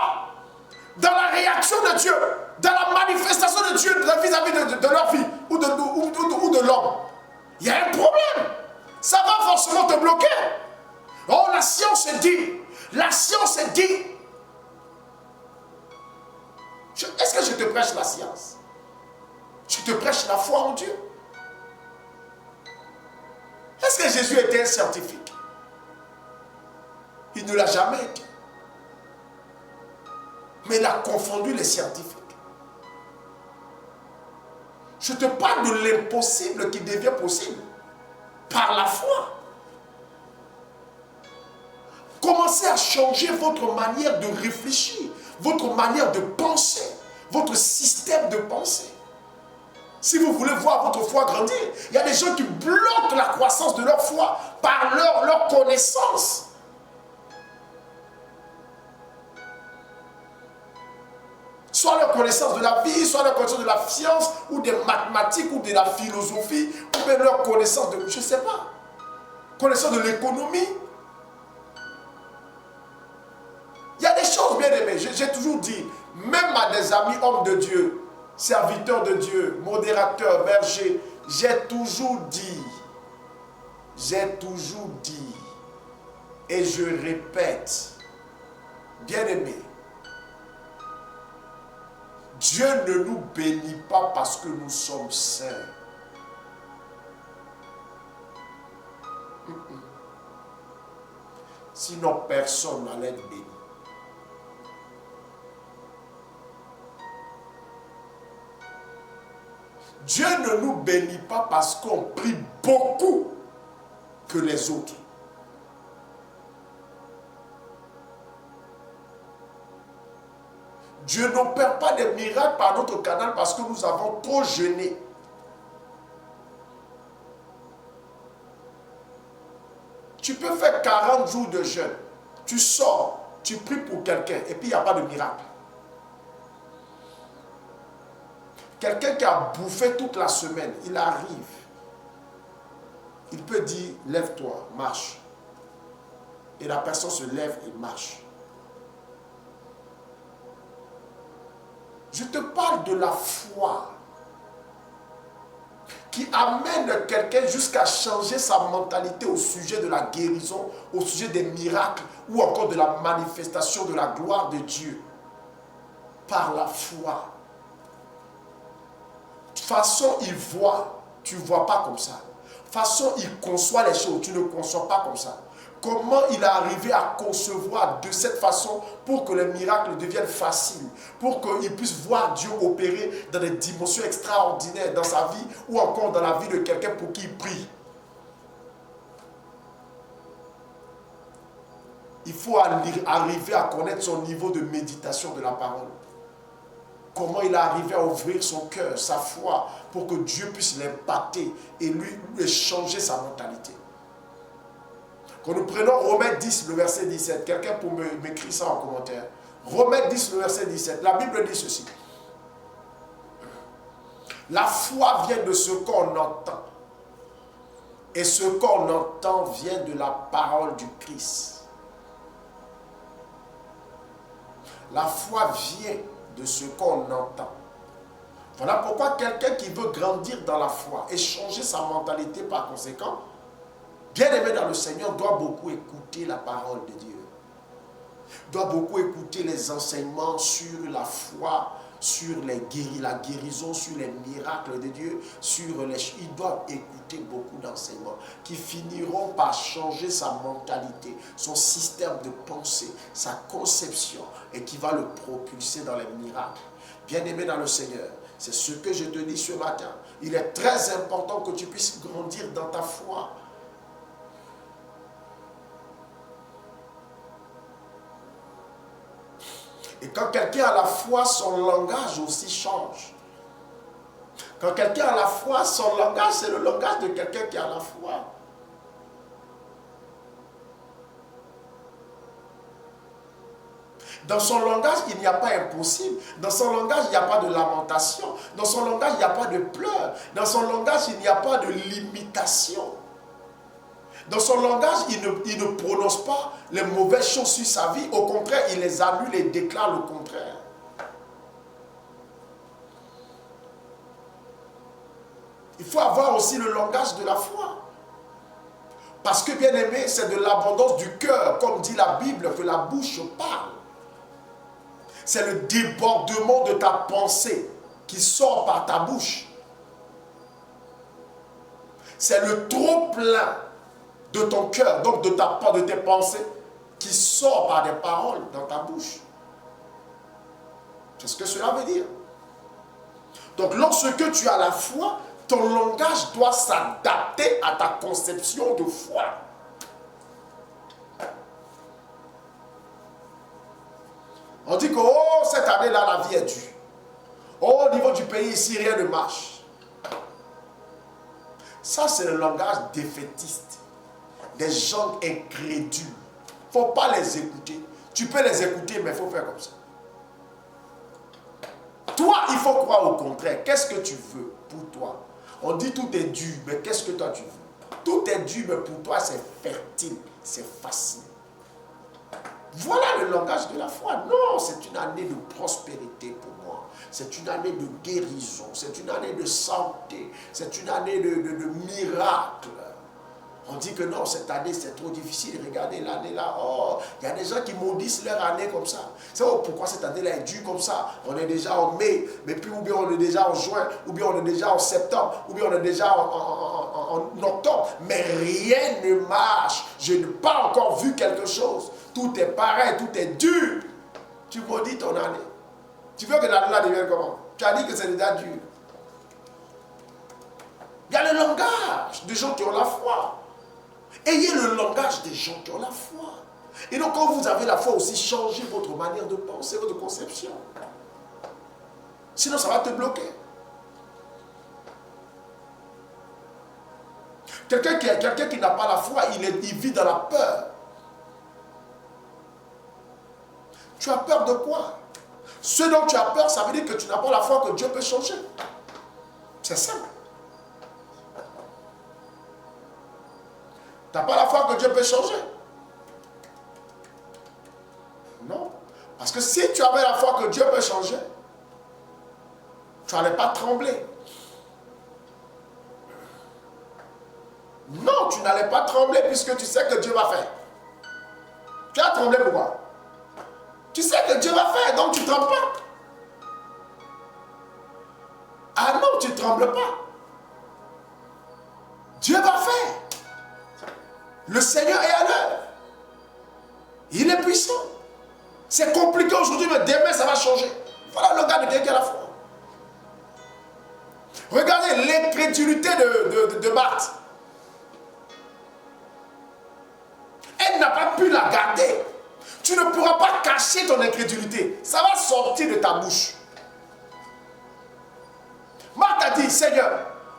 dans la réaction de Dieu, dans la manifestation de Dieu vis-à-vis de leur vie ou de l'homme. Il y a un problème. Ça va forcément te bloquer. Oh, la science dit. La science dit. Est-ce que je te prêche la science? Je te prêche la foi en Dieu. Est-ce que Jésus était un scientifique? Il ne l'a jamais été. Mais il a confondu les scientifiques. Je te parle de l'impossible qui devient possible par la foi. Commencez à changer votre manière de réfléchir, votre manière de penser, votre système de pensée. Si vous voulez voir votre foi grandir, il y a des gens qui bloquent la croissance de leur foi par leur connaissance. Soit leur connaissance de la vie, soit leur connaissance de la science, ou des mathématiques, ou de la philosophie, ou bien leur connaissance de, je ne sais pas, connaissance de l'économie. Il y a des choses bien aimées. J'ai toujours dit, même à des amis hommes de Dieu, serviteurs de Dieu, modérateurs, bergers, j'ai toujours dit, et je répète, bien aimé, Dieu ne nous bénit pas parce que nous sommes saints. Sinon, personne n'allait être béni. Dieu ne nous bénit pas parce qu'on prie beaucoup que les autres. Dieu n'opère pas des miracles par notre canal parce que nous avons trop jeûné. Tu peux faire 40 jours de jeûne. Tu sors, tu pries pour quelqu'un et puis il n'y a pas de miracle. Quelqu'un qui a bouffé toute la semaine, il arrive. Il peut dire, lève-toi, marche. Et la personne se lève et marche. Je te parle de la foi qui amène quelqu'un jusqu'à changer sa mentalité au sujet de la guérison, au sujet des miracles ou encore de la manifestation de la gloire de Dieu. Par la foi. De toute façon, il voit, tu ne vois pas comme ça. De toute façon, il conçoit les choses, tu ne conçois pas comme ça. Comment il est arrivé à concevoir de cette façon pour que les miracles deviennent faciles, pour qu'il puisse voir Dieu opérer dans des dimensions extraordinaires dans sa vie ou encore dans la vie de quelqu'un pour qui il prie. Il faut arriver à connaître son niveau de méditation de la parole. Comment il est arrivé à ouvrir son cœur, sa foi, pour que Dieu puisse l'impacter et lui changer sa mentalité. Quand nous prenons Romains 10, le verset 17, quelqu'un pour m'écrire ça en commentaire. Romains 10, le verset 17, la Bible dit ceci. La foi vient de ce qu'on entend. Et ce qu'on entend vient de la parole du Christ. La foi vient de ce qu'on entend. Voilà pourquoi quelqu'un qui veut grandir dans la foi et changer sa mentalité par conséquent, bien-aimé dans le Seigneur, doit beaucoup écouter la parole de Dieu. Doit beaucoup écouter les enseignements sur la foi, sur la guérison, sur les miracles de Dieu, il doit écouter beaucoup d'enseignements qui finiront par changer sa mentalité, son système de pensée, sa conception et qui va le propulser dans les miracles. Bien-aimé dans le Seigneur, c'est ce que je te dis ce matin. Il est très important que tu puisses grandir dans ta foi. Et quand quelqu'un a la foi, son langage aussi change. Quand quelqu'un a la foi, son langage, c'est le langage de quelqu'un qui a la foi. Dans son langage, il n'y a pas impossible. Dans son langage, il n'y a pas de lamentation. Dans son langage, il n'y a pas de pleurs. Dans son langage, il n'y a pas de limitation. Dans son langage, il ne prononce pas les mauvaises choses sur sa vie. Au contraire, il les annule et déclare le contraire. Il faut avoir aussi le langage de la foi. Parce que, bien aimé, c'est de l'abondance du cœur, comme dit la Bible, que la bouche parle. C'est le débordement de ta pensée qui sort par ta bouche. C'est le trop-plein de ton cœur, donc de tes pensées, qui sort par des paroles dans ta bouche. C'est ce que cela veut dire. Donc lorsque tu as la foi, ton langage doit s'adapter à ta conception de foi. On dit que oh, cette année-là, la vie est dure. Oh, au niveau du pays ici, rien ne marche. Ça, c'est le langage défaitiste. Des gens incrédules. Il ne faut pas les écouter. Tu peux les écouter, mais il faut faire comme ça. Toi, il faut croire au contraire. Qu'est-ce que tu veux pour toi? On dit tout est dur, mais qu'est-ce que toi tu veux? Tout est dur, mais pour toi c'est fertile, c'est facile. Voilà le langage de la foi. Non, c'est une année de prospérité pour moi. C'est une année de guérison. C'est une année de santé. C'est une année de miracle. On dit que non, cette année c'est trop difficile. Regardez l'année là. Oh, il y a des gens qui maudissent leur année comme ça. C'est oh, pourquoi cette année là est dure comme ça? On est déjà en mai, mais puis ou bien on est déjà en juin, ou bien on est déjà en septembre, ou bien on est déjà en octobre. Mais rien ne marche. Je n'ai pas encore vu quelque chose. Tout est pareil, tout est dur. Tu maudis ton année. Tu veux que l'année devienne comment? Tu as dit que c'est déjà dur. Il y a le langage des gens qui ont la foi. Ayez le langage des gens qui ont la foi. Et donc quand vous avez la foi aussi, changez votre manière de penser, votre conception. Sinon ça va te bloquer. Quelqu'un qui n'a pas la foi, il vit dans la peur. Tu as peur de quoi? Ce dont tu as peur, ça veut dire que tu n'as pas la foi que Dieu peut changer. C'est simple. Tu n'as pas la foi que Dieu peut changer. Non. Parce que si tu avais la foi que Dieu peut changer, tu n'allais pas trembler. Non, tu n'allais pas trembler puisque tu sais que Dieu va faire. Tu as tremblé pourquoi? Tu sais que Dieu va faire, donc tu ne trembles pas. Ah non, tu ne trembles pas. Dieu va faire. Le Seigneur est à l'œuvre. Il est puissant. C'est compliqué aujourd'hui, mais demain ça va changer. Voilà le gars de quelqu'un qui a la foi. Regardez l'incrédulité de Marthe. Elle n'a pas pu la garder. Tu ne pourras pas cacher ton incrédulité. Ça va sortir de ta bouche. Marthe a dit, Seigneur,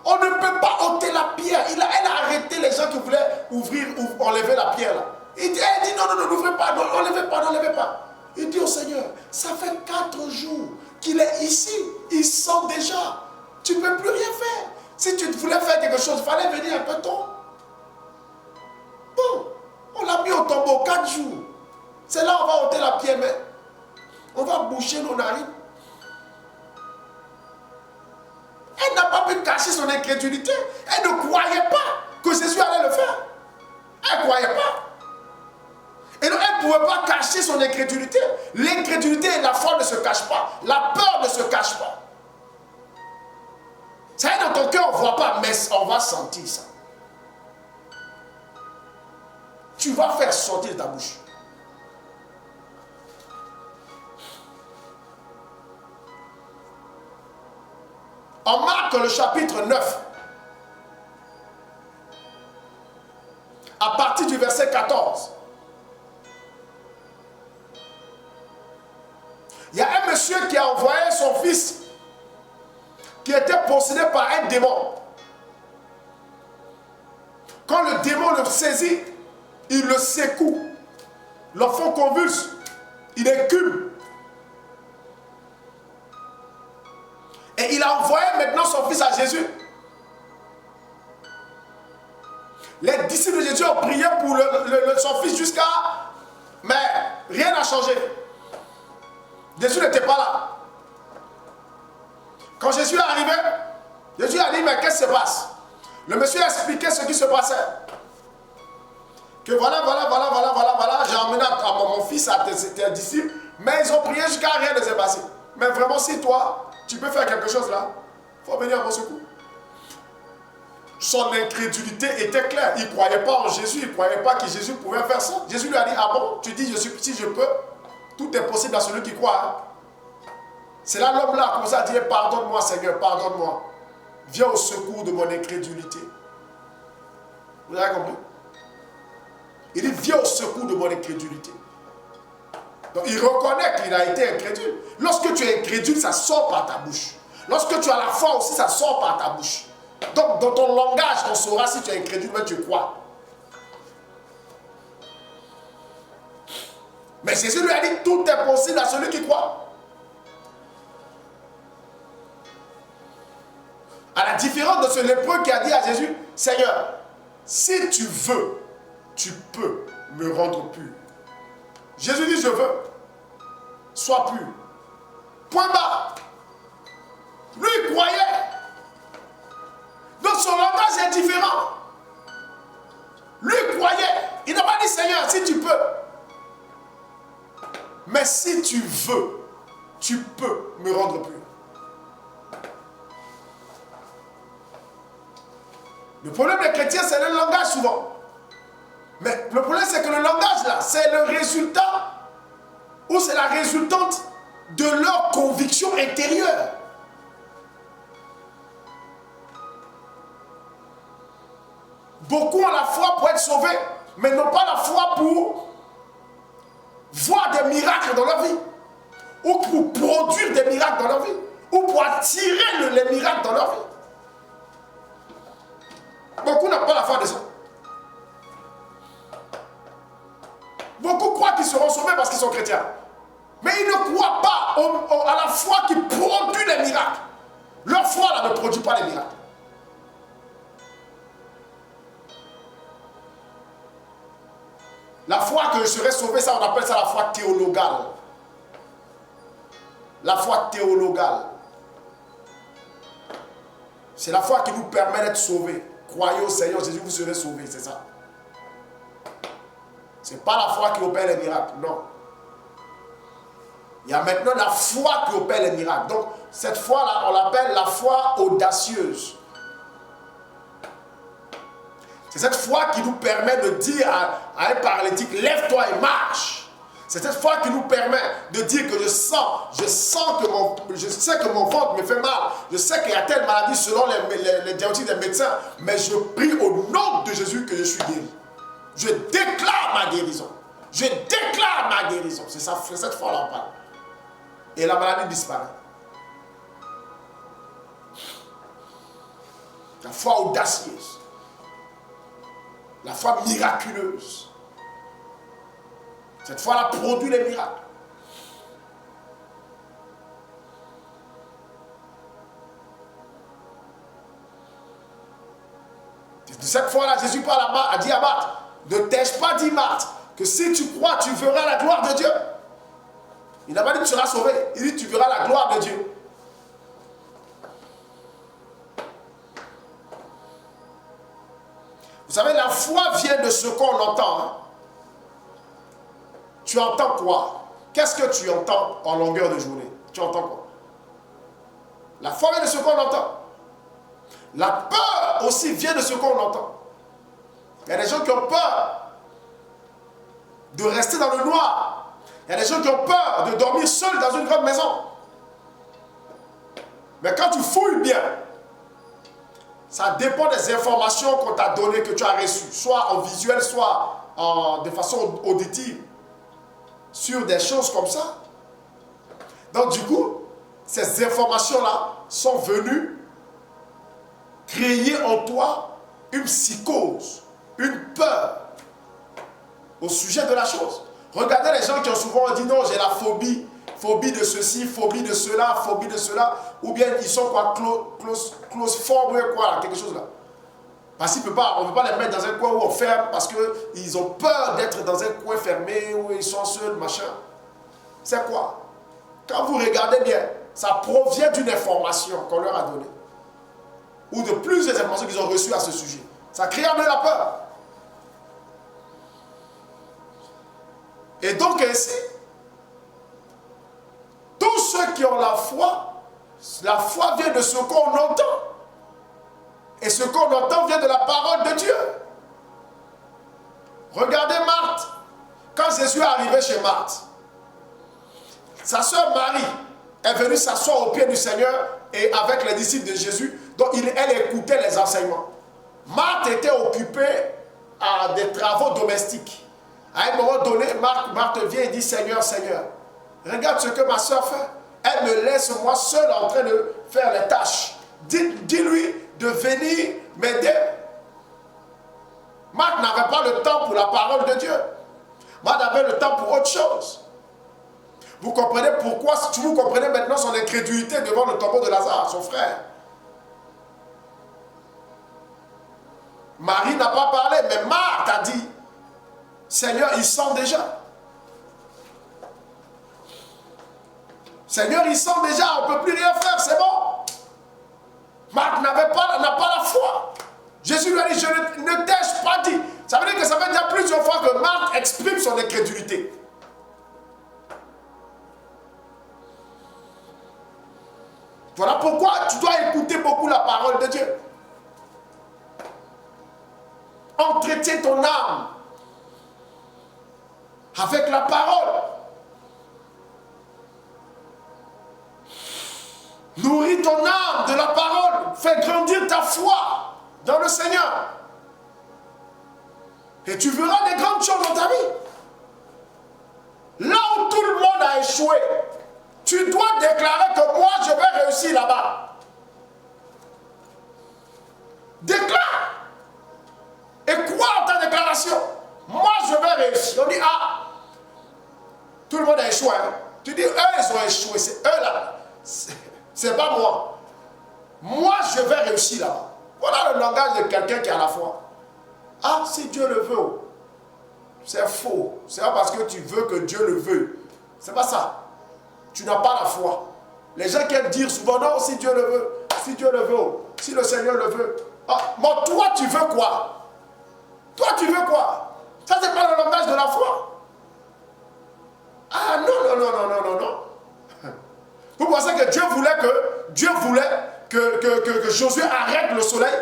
on ne peut pas ôter la pierre. Elle a arrêté les gens qui voulaient enlever la pierre là. Elle dit, non, n'ouvrez pas, n'enlevez pas. Il dit au Seigneur, ça fait 4 jours qu'il est ici. Il sent déjà. Tu ne peux plus rien faire. Si tu voulais faire quelque chose, il fallait venir un peu tôt. Bon, on l'a mis au tombeau 4 jours. C'est là où on va ôter la pierre, mais on va boucher nos narines. Elle n'a pas pu cacher son incrédulité. Elle ne croyait pas que Jésus allait le faire. Elle ne croyait pas. Et donc elle ne pouvait pas cacher son incrédulité. L'incrédulité et la foi ne se cachent pas. La peur ne se cache pas. Ça y est, dans ton cœur, on ne voit pas, mais on va sentir ça. Tu vas faire sortir ta bouche. En Marc, le chapitre 9, à partir du verset 14, il y a un monsieur qui a envoyé son fils qui était possédé par un démon. Quand le démon le saisit, il le secoue. L'enfant convulse, il écume. Et il a envoyé maintenant son fils à Jésus. Les disciples de Jésus ont prié pour son fils jusqu'à... Mais rien n'a changé. Jésus n'était pas là. Quand Jésus est arrivé, Jésus a dit, mais qu'est-ce qui se passe? Le monsieur a expliqué ce qui se passait. Que voilà, j'ai emmené mon fils à tes disciples, mais ils ont prié jusqu'à rien ne s'est passé. Mais vraiment, si toi, tu peux faire quelque chose là, il faut venir à mon secours. Son incrédulité était claire. Il ne croyait pas en Jésus, il ne croyait pas que Jésus pouvait faire ça. Jésus lui a dit, ah bon, tu dis, si je peux, tout est possible à celui qui croit. Hein? C'est là l'homme là a commencé à dire, pardonne-moi Seigneur, pardonne-moi. Viens au secours de mon incrédulité. Vous avez compris? Il dit, viens au secours de mon incrédulité. Donc il reconnaît qu'il a été incrédule. Lorsque tu es incrédule, ça sort par ta bouche. Lorsque tu as la foi aussi, ça sort par ta bouche. Donc dans ton langage, on saura si tu es incrédule, mais tu crois. Mais Jésus lui a dit, tout est possible à celui qui croit. À la différence de ce lépreux qui a dit à Jésus, Seigneur, si tu veux, tu peux me rendre pur. Jésus dit, je veux. Sois pur. Point barre. Lui, il croyait. Donc son langage est différent. Lui, il croyait. Il n'a pas dit, Seigneur, si tu peux. Mais si tu veux, tu peux me rendre pur. Le problème des chrétiens, c'est le langage souvent. Mais le problème, c'est que le langage, là, c'est le résultat, ou c'est la résultante de leur conviction intérieure. Beaucoup ont la foi pour être sauvés, mais n'ont pas la foi pour voir des miracles dans leur vie, ou pour produire des miracles dans leur vie, ou pour attirer les miracles dans leur vie. Beaucoup n'ont pas la foi de ça. Beaucoup croient qu'ils seront sauvés parce qu'ils sont chrétiens. Mais ils ne croient pas à la foi qui produit les miracles. Leur foi là ne produit pas les miracles. La foi que je serai sauvé, ça on appelle ça la foi théologale. La foi théologale. C'est la foi qui nous permet d'être sauvés. Croyez au Seigneur Jésus, vous serez sauvés, c'est ça. Ce n'est pas la foi qui opère les miracles, non. Il y a maintenant la foi qui opère les miracles. Donc, cette foi-là, on l'appelle la foi audacieuse. C'est cette foi qui nous permet de dire à un paralytique, lève-toi et marche. C'est cette foi qui nous permet de dire que je sais que mon ventre me fait mal. Je sais qu'il y a telle maladie selon les diagnostics des médecins. Mais je prie au nom de Jésus que je suis guéri. Je déclare ma guérison. Je déclare ma guérison. C'est cette foi-là on parle. Et la maladie disparaît. La foi audacieuse. La foi miraculeuse. Cette foi-là produit les miracles. De cette fois-là, Jésus parle a dit à Marthe, ne t'ai-je pas dit, Marthe, que si tu crois, tu verras la gloire de Dieu. Il n'a pas dit que tu seras sauvé. Il dit tu verras la gloire de Dieu. Vous savez, la foi vient de ce qu'on entend. Hein? Tu entends quoi? Qu'est-ce que tu entends en longueur de journée? Tu entends quoi? La foi vient de ce qu'on entend. La peur aussi vient de ce qu'on entend. Il y a des gens qui ont peur de rester dans le noir. Il y a des gens qui ont peur de dormir seuls dans une grande maison. Mais quand tu fouilles bien, ça dépend des informations qu'on t'a données, que tu as reçues, soit en visuel, soit de façon auditive, sur des choses comme ça. Donc du coup, ces informations-là sont venues créer en toi une psychose, une peur au sujet de la chose. Regardez les gens qui ont souvent dit non, j'ai la phobie, phobie de ceci, phobie de cela, phobie de cela, ou bien ils sont quoi, claustrophobes ou quoi, quelque chose là. Parce qu'on ne peut pas les mettre dans un coin où on ferme parce qu'ils ont peur d'être dans un coin fermé où ils sont seuls, machin. C'est quoi? Quand vous regardez bien, ça provient d'une information qu'on leur a donnée. Ou de plusieurs informations qu'ils ont reçues à ce sujet. Ça crée en eux la peur. Et donc ainsi, tous ceux qui ont la foi vient de ce qu'on entend. Et ce qu'on entend vient de la parole de Dieu. Regardez Marthe. Quand Jésus est arrivé chez Marthe, sa sœur Marie est venue s'asseoir au pied du Seigneur et avec les disciples de Jésus. Donc elle écoutait les enseignements. Marthe était occupée à des travaux domestiques. À un moment donné, Marthe vient et dit, Seigneur, Seigneur, regarde ce que ma soeur fait. Elle me laisse moi seule en train de faire les tâches. Dis-lui de venir m'aider. Marthe n'avait pas le temps pour la parole de Dieu. Marthe avait le temps pour autre chose. Vous comprenez pourquoi, si vous comprenez maintenant son incrédulité devant le tombeau de Lazare, son frère. Marie n'a pas parlé, mais Marthe a dit, Seigneur, il sent déjà. Seigneur, il sent déjà, on ne peut plus rien faire, c'est bon. Marthe n'a pas la foi. Jésus lui a dit, je ne t'ai-je pas dit. Ça veut dire que ça fait déjà plusieurs fois que Marthe exprime son incrédulité. Voilà pourquoi tu dois écouter beaucoup la parole de Dieu. Entretiens ton âme. avec la parole. Nourris ton âme de la parole. Fais grandir ta foi dans le Seigneur. Et tu verras des grandes choses dans ta vie. Là où tout le monde a échoué, tu dois déclarer que moi, je vais réussir là-bas. Déclare. Et quoi dans ta déclaration? Moi, je vais réussir. On dit, ah, tout le monde a échoué. Hein? Tu dis, eux, ils ont échoué. C'est eux là. C'est pas moi. Moi, je vais réussir là-bas. Voilà le langage de quelqu'un qui a la foi. Ah, si Dieu le veut. C'est faux. C'est pas parce que tu veux que Dieu le veut. C'est pas ça. Tu n'as pas la foi. Les gens qui aiment dire souvent, non, si Dieu le veut, si Dieu le veut, si le Seigneur le veut. Ah, mais toi, tu veux quoi? Toi, tu veux quoi? Ça, c'est pas le langage de la foi. Ah, non, non, non, non, non, non, non. Vous pensez que Dieu voulait que Josué arrête le soleil?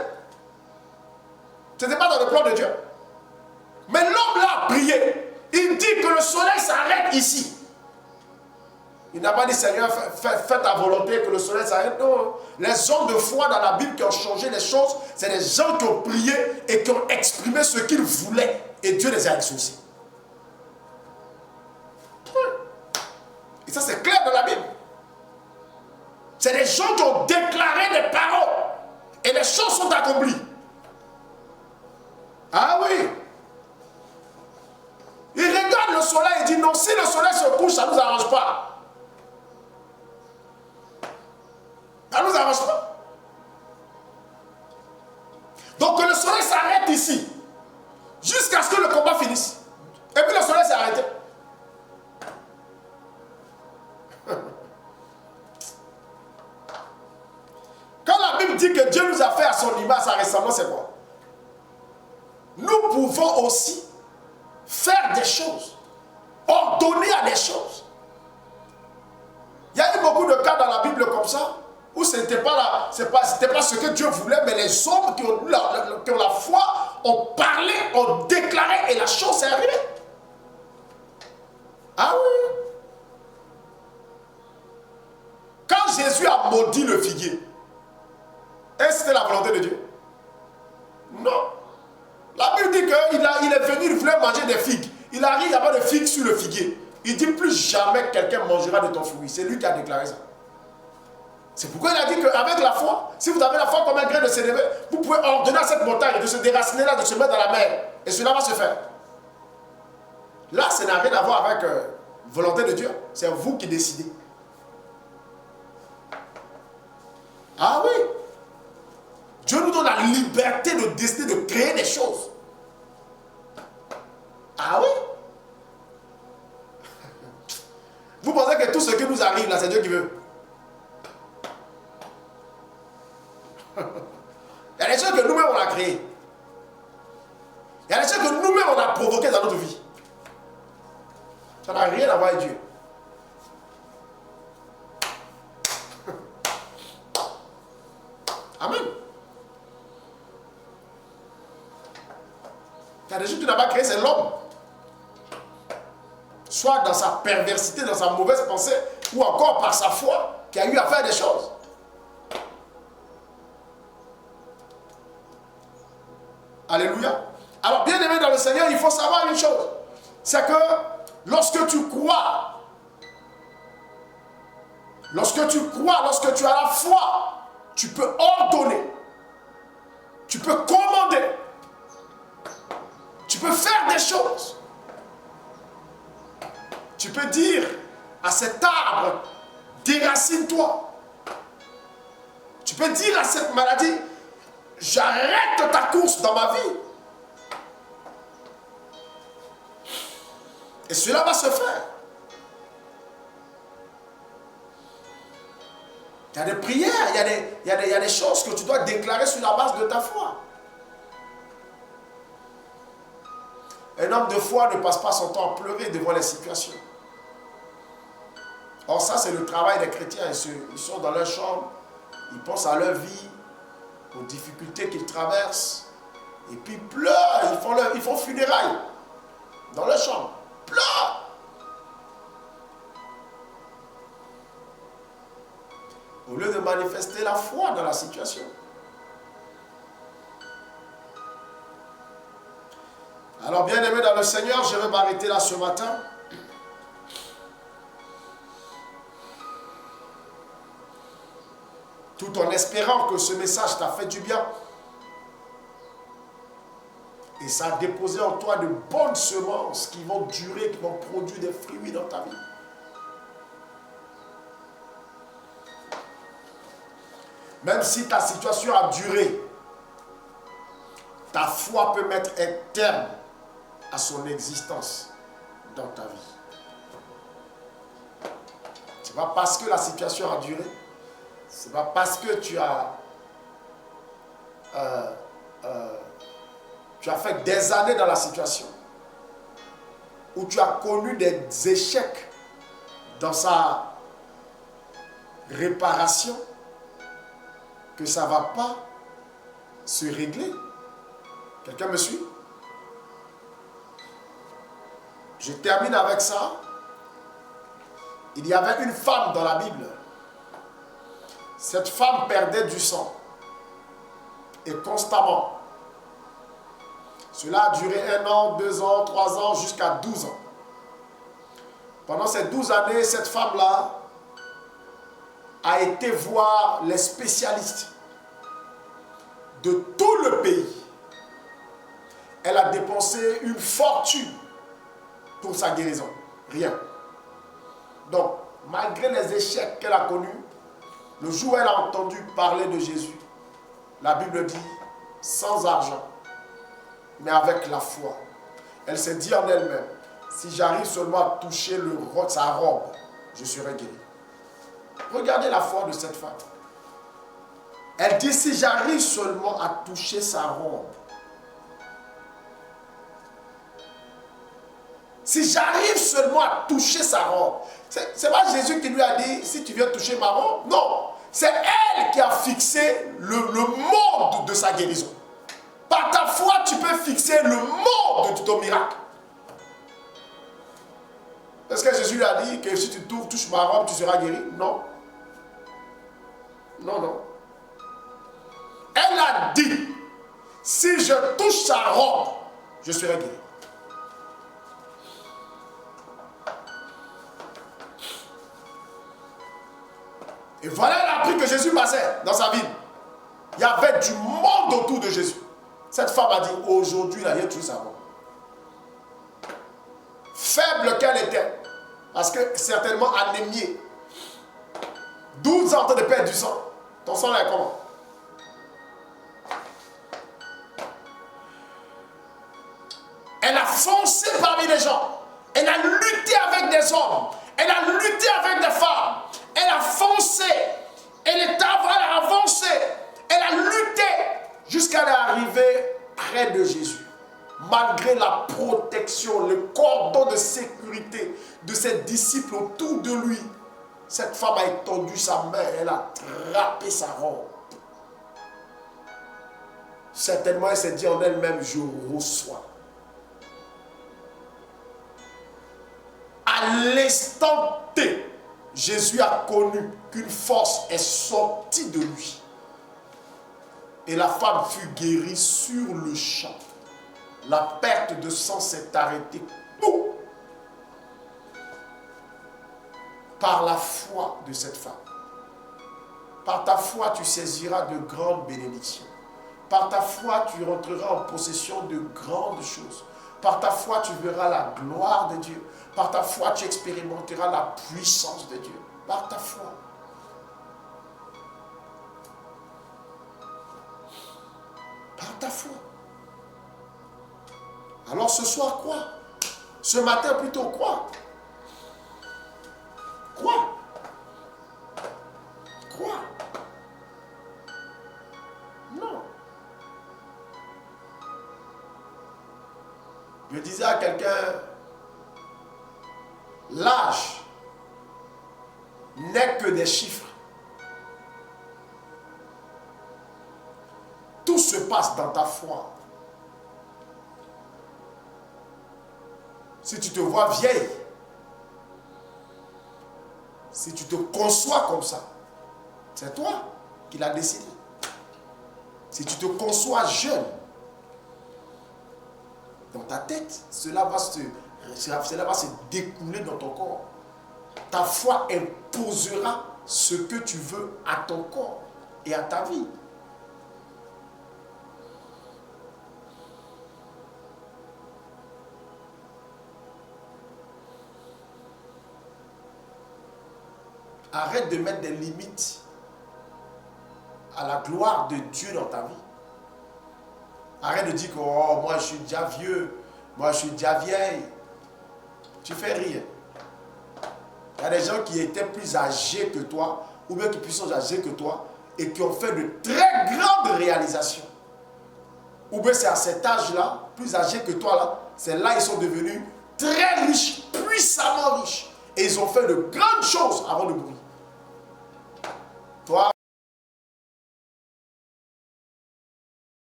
Ce n'était pas dans le plan de Dieu. Mais l'homme là a prié. Il dit que le soleil s'arrête ici. Il n'a pas dit, Seigneur, fais ta volonté, que le soleil s'arrête. Non. Les hommes de foi dans la Bible qui ont changé les choses, c'est des gens qui ont prié et qui ont exprimé ce qu'ils voulaient. Et Dieu les a exaucés. Et ça, c'est clair dans la Bible. C'est des gens qui ont déclaré des paroles. Et les choses sont accomplies. Ah oui. Il regarde le soleil et dit non, si le soleil se couche, ça ne nous arrange pas. Ça ne nous arrange pas. Donc que le soleil s'arrête ici, jusqu'à ce que le combat finisse. Et puis le soleil s'est arrêté. Quand la Bible dit que Dieu nous a fait à son image, sa ressemblance, c'est quoi? Nous pouvons aussi faire des choses, ordonner à des choses. Il y a eu beaucoup de cas dans la Bible comme ça, où ce n'était pas, pas ce que Dieu voulait, mais les hommes qui ont la foi ont parlé, ont déclaré, et la chose s'est arrivée. Ah oui. Quand Jésus a maudit le figuier, est-ce que c'était la volonté de Dieu? Non. La Bible dit qu'il est venu, il voulait manger des figues. Il arrive, il n'y a pas de figues sur le figuier. Il dit plus jamais quelqu'un mangera de ton fruit. C'est lui qui a déclaré ça. C'est pourquoi il a dit qu'avec la foi, si vous avez la foi comme un grain de sénévé, vous pouvez ordonner à cette montagne de se déraciner là, de se mettre dans la mer. Et cela va se faire. Là, ça n'a rien à voir avec volonté de Dieu. C'est vous qui décidez. Ah oui. Dieu nous donne la liberté de décider de créer des choses. Ah oui. Vous pensez que tout ce qui nous arrive là, c'est Dieu qui veut? Il y a des choses que nous-mêmes on a créées. Il y a des choses que nous-mêmes on a provoquées dans notre vie. Ça n'a rien à voir avec Dieu. Amen. Il y a des choses que tu n'as pas créées, c'est l'homme. Soit dans sa perversité, dans sa mauvaise pensée, ou encore par sa foi, qui a eu à faire des choses. Alléluia. Alors, bien aimé dans le Seigneur, il faut savoir une chose. C'est que lorsque tu crois, lorsque tu as la foi, tu peux ordonner, tu peux commander, tu peux faire des choses. Tu peux dire à cet arbre, déracine-toi. Tu peux dire à cette maladie, j'arrête ta course dans ma vie. Et cela va se faire. Il y a des prières, il y a des choses que tu dois déclarer sur la base de ta foi. Un homme de foi ne passe pas son temps à pleurer devant les situations. Or ça, c'est le travail des chrétiens. Ils sont dans leur chambre, ils pensent à leur vie, aux difficultés qu'ils traversent, et puis ils pleurent, ils font funérailles dans leur chambre. Pleurent. manifester la foi dans la situation. Alors, bien-aimés dans le Seigneur, je vais m'arrêter là ce matin. Tout en espérant que ce message t'a fait du bien. Et ça a déposé en toi de bonnes semences qui vont durer, qui vont produire des fruits dans ta vie. Même si ta situation a duré, ta foi peut mettre un terme à son existence dans ta vie. Ce n'est pas parce que la situation a duré, ce n'est pas parce que tu as fait des années dans la situation, où tu as connu des échecs dans sa réparation, que ça ne va pas se régler. Quelqu'un me suit? Je termine avec ça. Il y avait une femme dans la Bible. Cette femme perdait du sang. Et constamment. Cela a duré 1 an, 2 ans, 3 ans, jusqu'à 12 ans. Pendant ces 12 années, cette femme-là a été voir les spécialistes de tout le pays. Elle a dépensé une fortune pour sa guérison. Rien. Donc, malgré les échecs qu'elle a connus, le jour où elle a entendu parler de Jésus, la Bible dit, sans argent, mais avec la foi, elle s'est dit en elle-même, si j'arrive seulement à toucher sa robe, je serai guéri. Regardez la foi de cette femme. Elle dit, si j'arrive seulement à toucher sa robe, si j'arrive seulement à toucher sa robe, c'est pas Jésus qui lui a dit, si tu viens toucher ma robe, non, c'est elle qui a fixé le mode de sa guérison. Par ta foi, tu peux fixer le mode de ton miracle. Est-ce que Jésus lui a dit que si tu touches ma robe, tu seras guéri? Non. Non, non. Elle a dit, si je touche sa robe, je serai guéri. Et voilà, elle a appris que Jésus passait dans sa ville. Il y avait du monde autour de Jésus. Cette femme a dit, aujourd'hui, il a rien touché sa robe. Faible qu'elle était, parce que certainement anémiée. 12 ans en train de perdre du sang. Ton sang là est comment? Elle a foncé parmi les gens. Elle a lutté avec des hommes. Elle a lutté avec des femmes. Elle a foncé. Elle a avancé. Elle a lutté jusqu'à arriver près de Jésus. Malgré la protection, le cordon de sécurité de ses disciples autour de lui, cette femme a étendu sa main, elle a attrapé sa robe. Certainement, elle s'est dit en elle-même, je reçois. À l'instant T, Jésus a connu qu'une force est sortie de lui. Et la femme fut guérie sur le champ. La perte de sang s'est arrêtée. Tout. Par la foi de cette femme. Par ta foi, tu saisiras de grandes bénédictions. Par ta foi, tu rentreras en possession de grandes choses. Par ta foi, tu verras la gloire de Dieu. Par ta foi, tu expérimenteras la puissance de Dieu. Par ta foi. Par ta foi. Alors ce soir, quoi? Ce matin plutôt, quoi? Quoi? Quoi? Non. Je disais à quelqu'un, l'âge n'est que des chiffres. Tout se passe dans ta foi. Si tu te vois vieille, si tu te conçois comme ça, C'est toi qui l'as décidé. Si tu te conçois jeune dans ta tête, cela va se découler dans ton corps. Ta foi imposera ce que tu veux à ton corps et à ta vie. Arrête de mettre des limites à la gloire de Dieu dans ta vie. Arrête de dire que oh, moi je suis déjà vieux, moi je suis déjà vieille. Tu fais rien. Il y a des gens qui étaient plus âgés que toi, ou bien qui sont âgés que toi, et qui ont fait de très grandes réalisations. Ou bien c'est à cet âge-là, plus âgés que toi là, c'est là ils sont devenus très riches, puissamment riches. Et ils ont fait de grandes choses avant de mourir.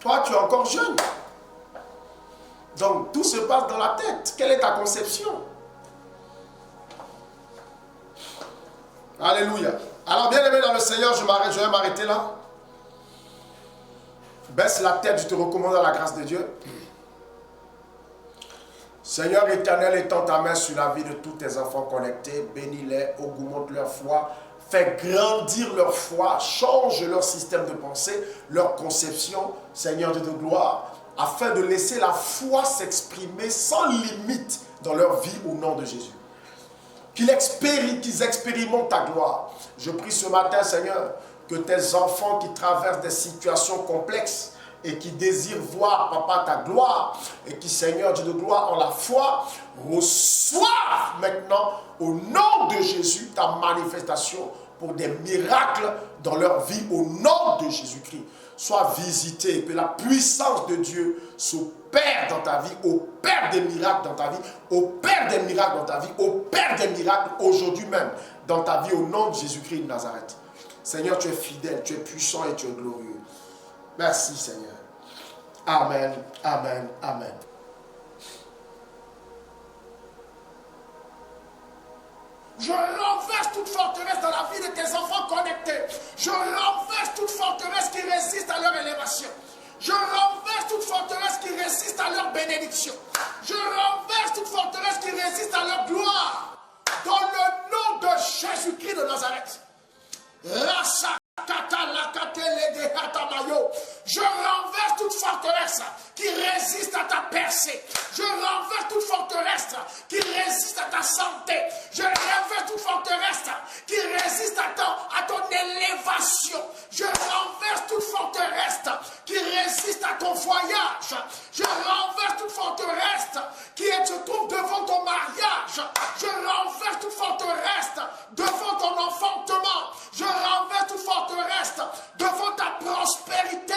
Toi, tu es encore jeune. Donc, tout se passe dans la tête. Quelle est ta conception? Alléluia. Alors, bien aimé dans le Seigneur, je vais m'arrêter là. Baisse la tête, je te recommande à la grâce de Dieu. Seigneur éternel, étends ta main sur la vie de tous tes enfants connectés. Bénis-les, augmente leur foi. Fais grandir leur foi, change leur système de pensée, leur conception, Seigneur Dieu de gloire, afin de laisser la foi s'exprimer sans limite dans leur vie au nom de Jésus. Qu'ils expérimentent ta gloire. Je prie ce matin, Seigneur, que tes enfants qui traversent des situations complexes et qui désirent voir, Papa, ta gloire, et qui, Seigneur Dieu de gloire, en la foi, reçoivent maintenant, au nom de Jésus, ta manifestation pour des miracles dans leur vie, au nom de Jésus-Christ. Sois visité, que la puissance de Dieu s'opère dans ta vie, opère des miracles dans ta vie, opère des miracles dans ta vie, opère des miracles aujourd'hui même dans ta vie, au nom de Jésus-Christ de Nazareth. Seigneur, tu es fidèle, tu es puissant et tu es glorieux. Merci, Seigneur. Amen, amen, amen. Je renverse toute forteresse dans la vie de tes enfants connectés. Je renverse toute forteresse qui résiste à leur élévation. Je renverse toute forteresse qui résiste à leur bénédiction. Je renverse toute forteresse qui résiste à leur gloire. Dans le nom de Jésus-Christ de Nazareth. Je renverse toute forteresse qui résiste à ta percée. Je renverse toute forteresse qui résiste à ta santé. Je renverse toute forteresse qui résiste à ton élévation. Je renverse toute forteresse qui résiste à ton voyage. Je renverse toute forteresse qui se trouve devant ton mariage. Je renverse toute forteresse devant ton enfantement. Je renverse toute forteresse devant ta prospérité.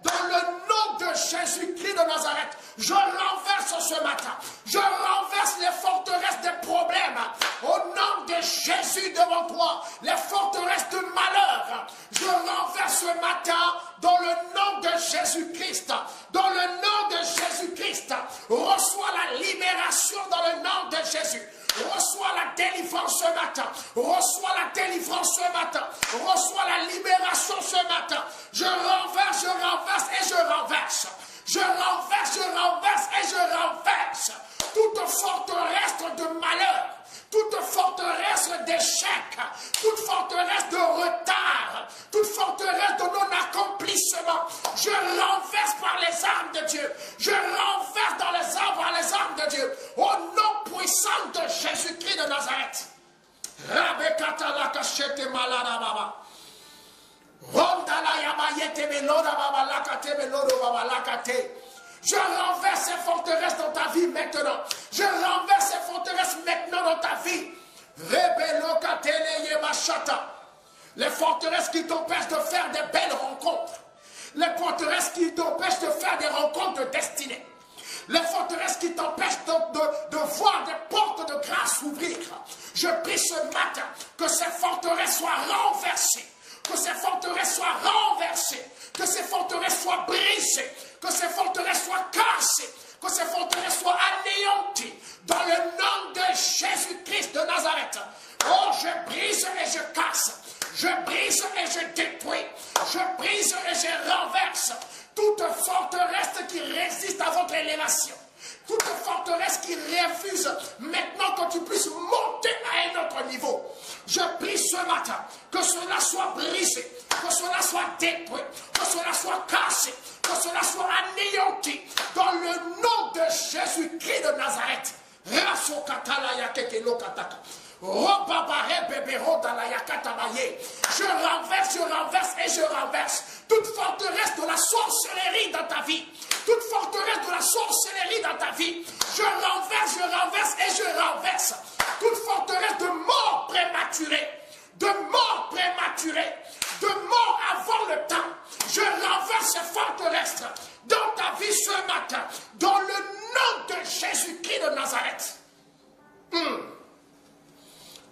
Dans le nom de Jésus-Christ de Nazareth, je renverse ce matin. Je renverse les forteresses des problèmes. Au nom de Jésus devant toi, les forteresses de malheur. Je renverse ce matin dans le nom de Jésus-Christ. Dans le nom de Jésus-Christ, reçois la libération dans le nom de Jésus. Reçois la délivrance ce matin. Reçois la délivrance ce matin. Reçois la libération ce matin. Je renverse et je renverse. Je renverse et je renverse. Toute forteresse de malheur. Toute forteresse d'échec, toute forteresse de retard, toute forteresse de non-accomplissement, je renverse par les armes de Dieu. Je renverse par les armes de Dieu. Au nom puissant de Jésus-Christ de Nazareth. Je renverse ces forteresses dans ta vie maintenant. Je renverse ces forteresses maintenant dans ta vie. Les forteresses qui t'empêchent de faire des belles rencontres. Les forteresses qui t'empêchent de faire des rencontres de destinée. Les forteresses qui t'empêchent de voir des portes de grâce ouvrir. Je prie ce matin que ces forteresses soient renversées. Que ces forteresses soient renversées. Que ces forteresses soient brisées. que ces forteresses soient cassées, que ces forteresses soient anéanties dans le nom de Jésus-Christ de Nazareth. Oh, je brise et je casse, je brise et je détruis, je brise et je renverse toute forteresse qui résiste à votre élévation. Toute forteresse qui refuse maintenant que tu puisses monter à un autre niveau. Je prie ce matin que cela soit brisé, que cela soit détruit, que cela soit cassé, que cela soit anéanti dans le nom de Jésus-Christ de Nazareth. Je renverse et je renverse toute forteresse de la sorcellerie dans ta vie. Toute forteresse de la sorcellerie dans ta vie. Je renverse et je renverse toute forteresse de mort prématurée. De mort prématurée. De mort avant le temps. Je renverse ces forteresses dans ta vie ce matin. Dans le nom de Jésus-Christ de Nazareth.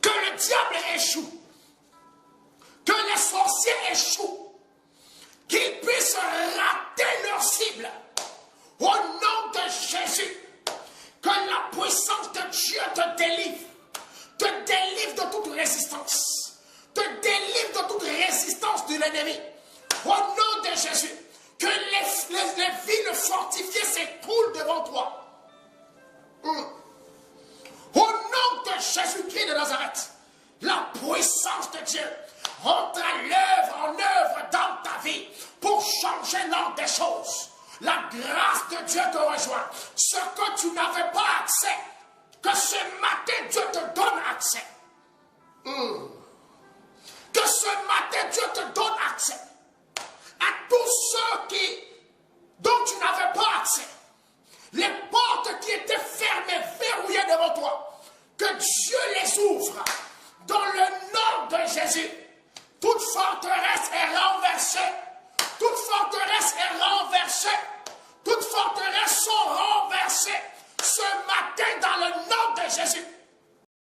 Que le diable échoue. Que les sorciers échouent. Qu'ils puissent rater leur cible. Au nom de Jésus. Que la puissance de Dieu te délivre. Te délivre de toute résistance. Te délivre de toute résistance de l'ennemi. Au nom de Jésus. Que les villes fortifiées s'écroulent devant toi. Au nom de Jésus-Christ de Nazareth, la puissance de Dieu entre en œuvre dans ta vie pour changer l'ordre des choses. La grâce de Dieu te rejoint. Ce que tu n'avais pas accès, que ce matin Dieu te donne accès.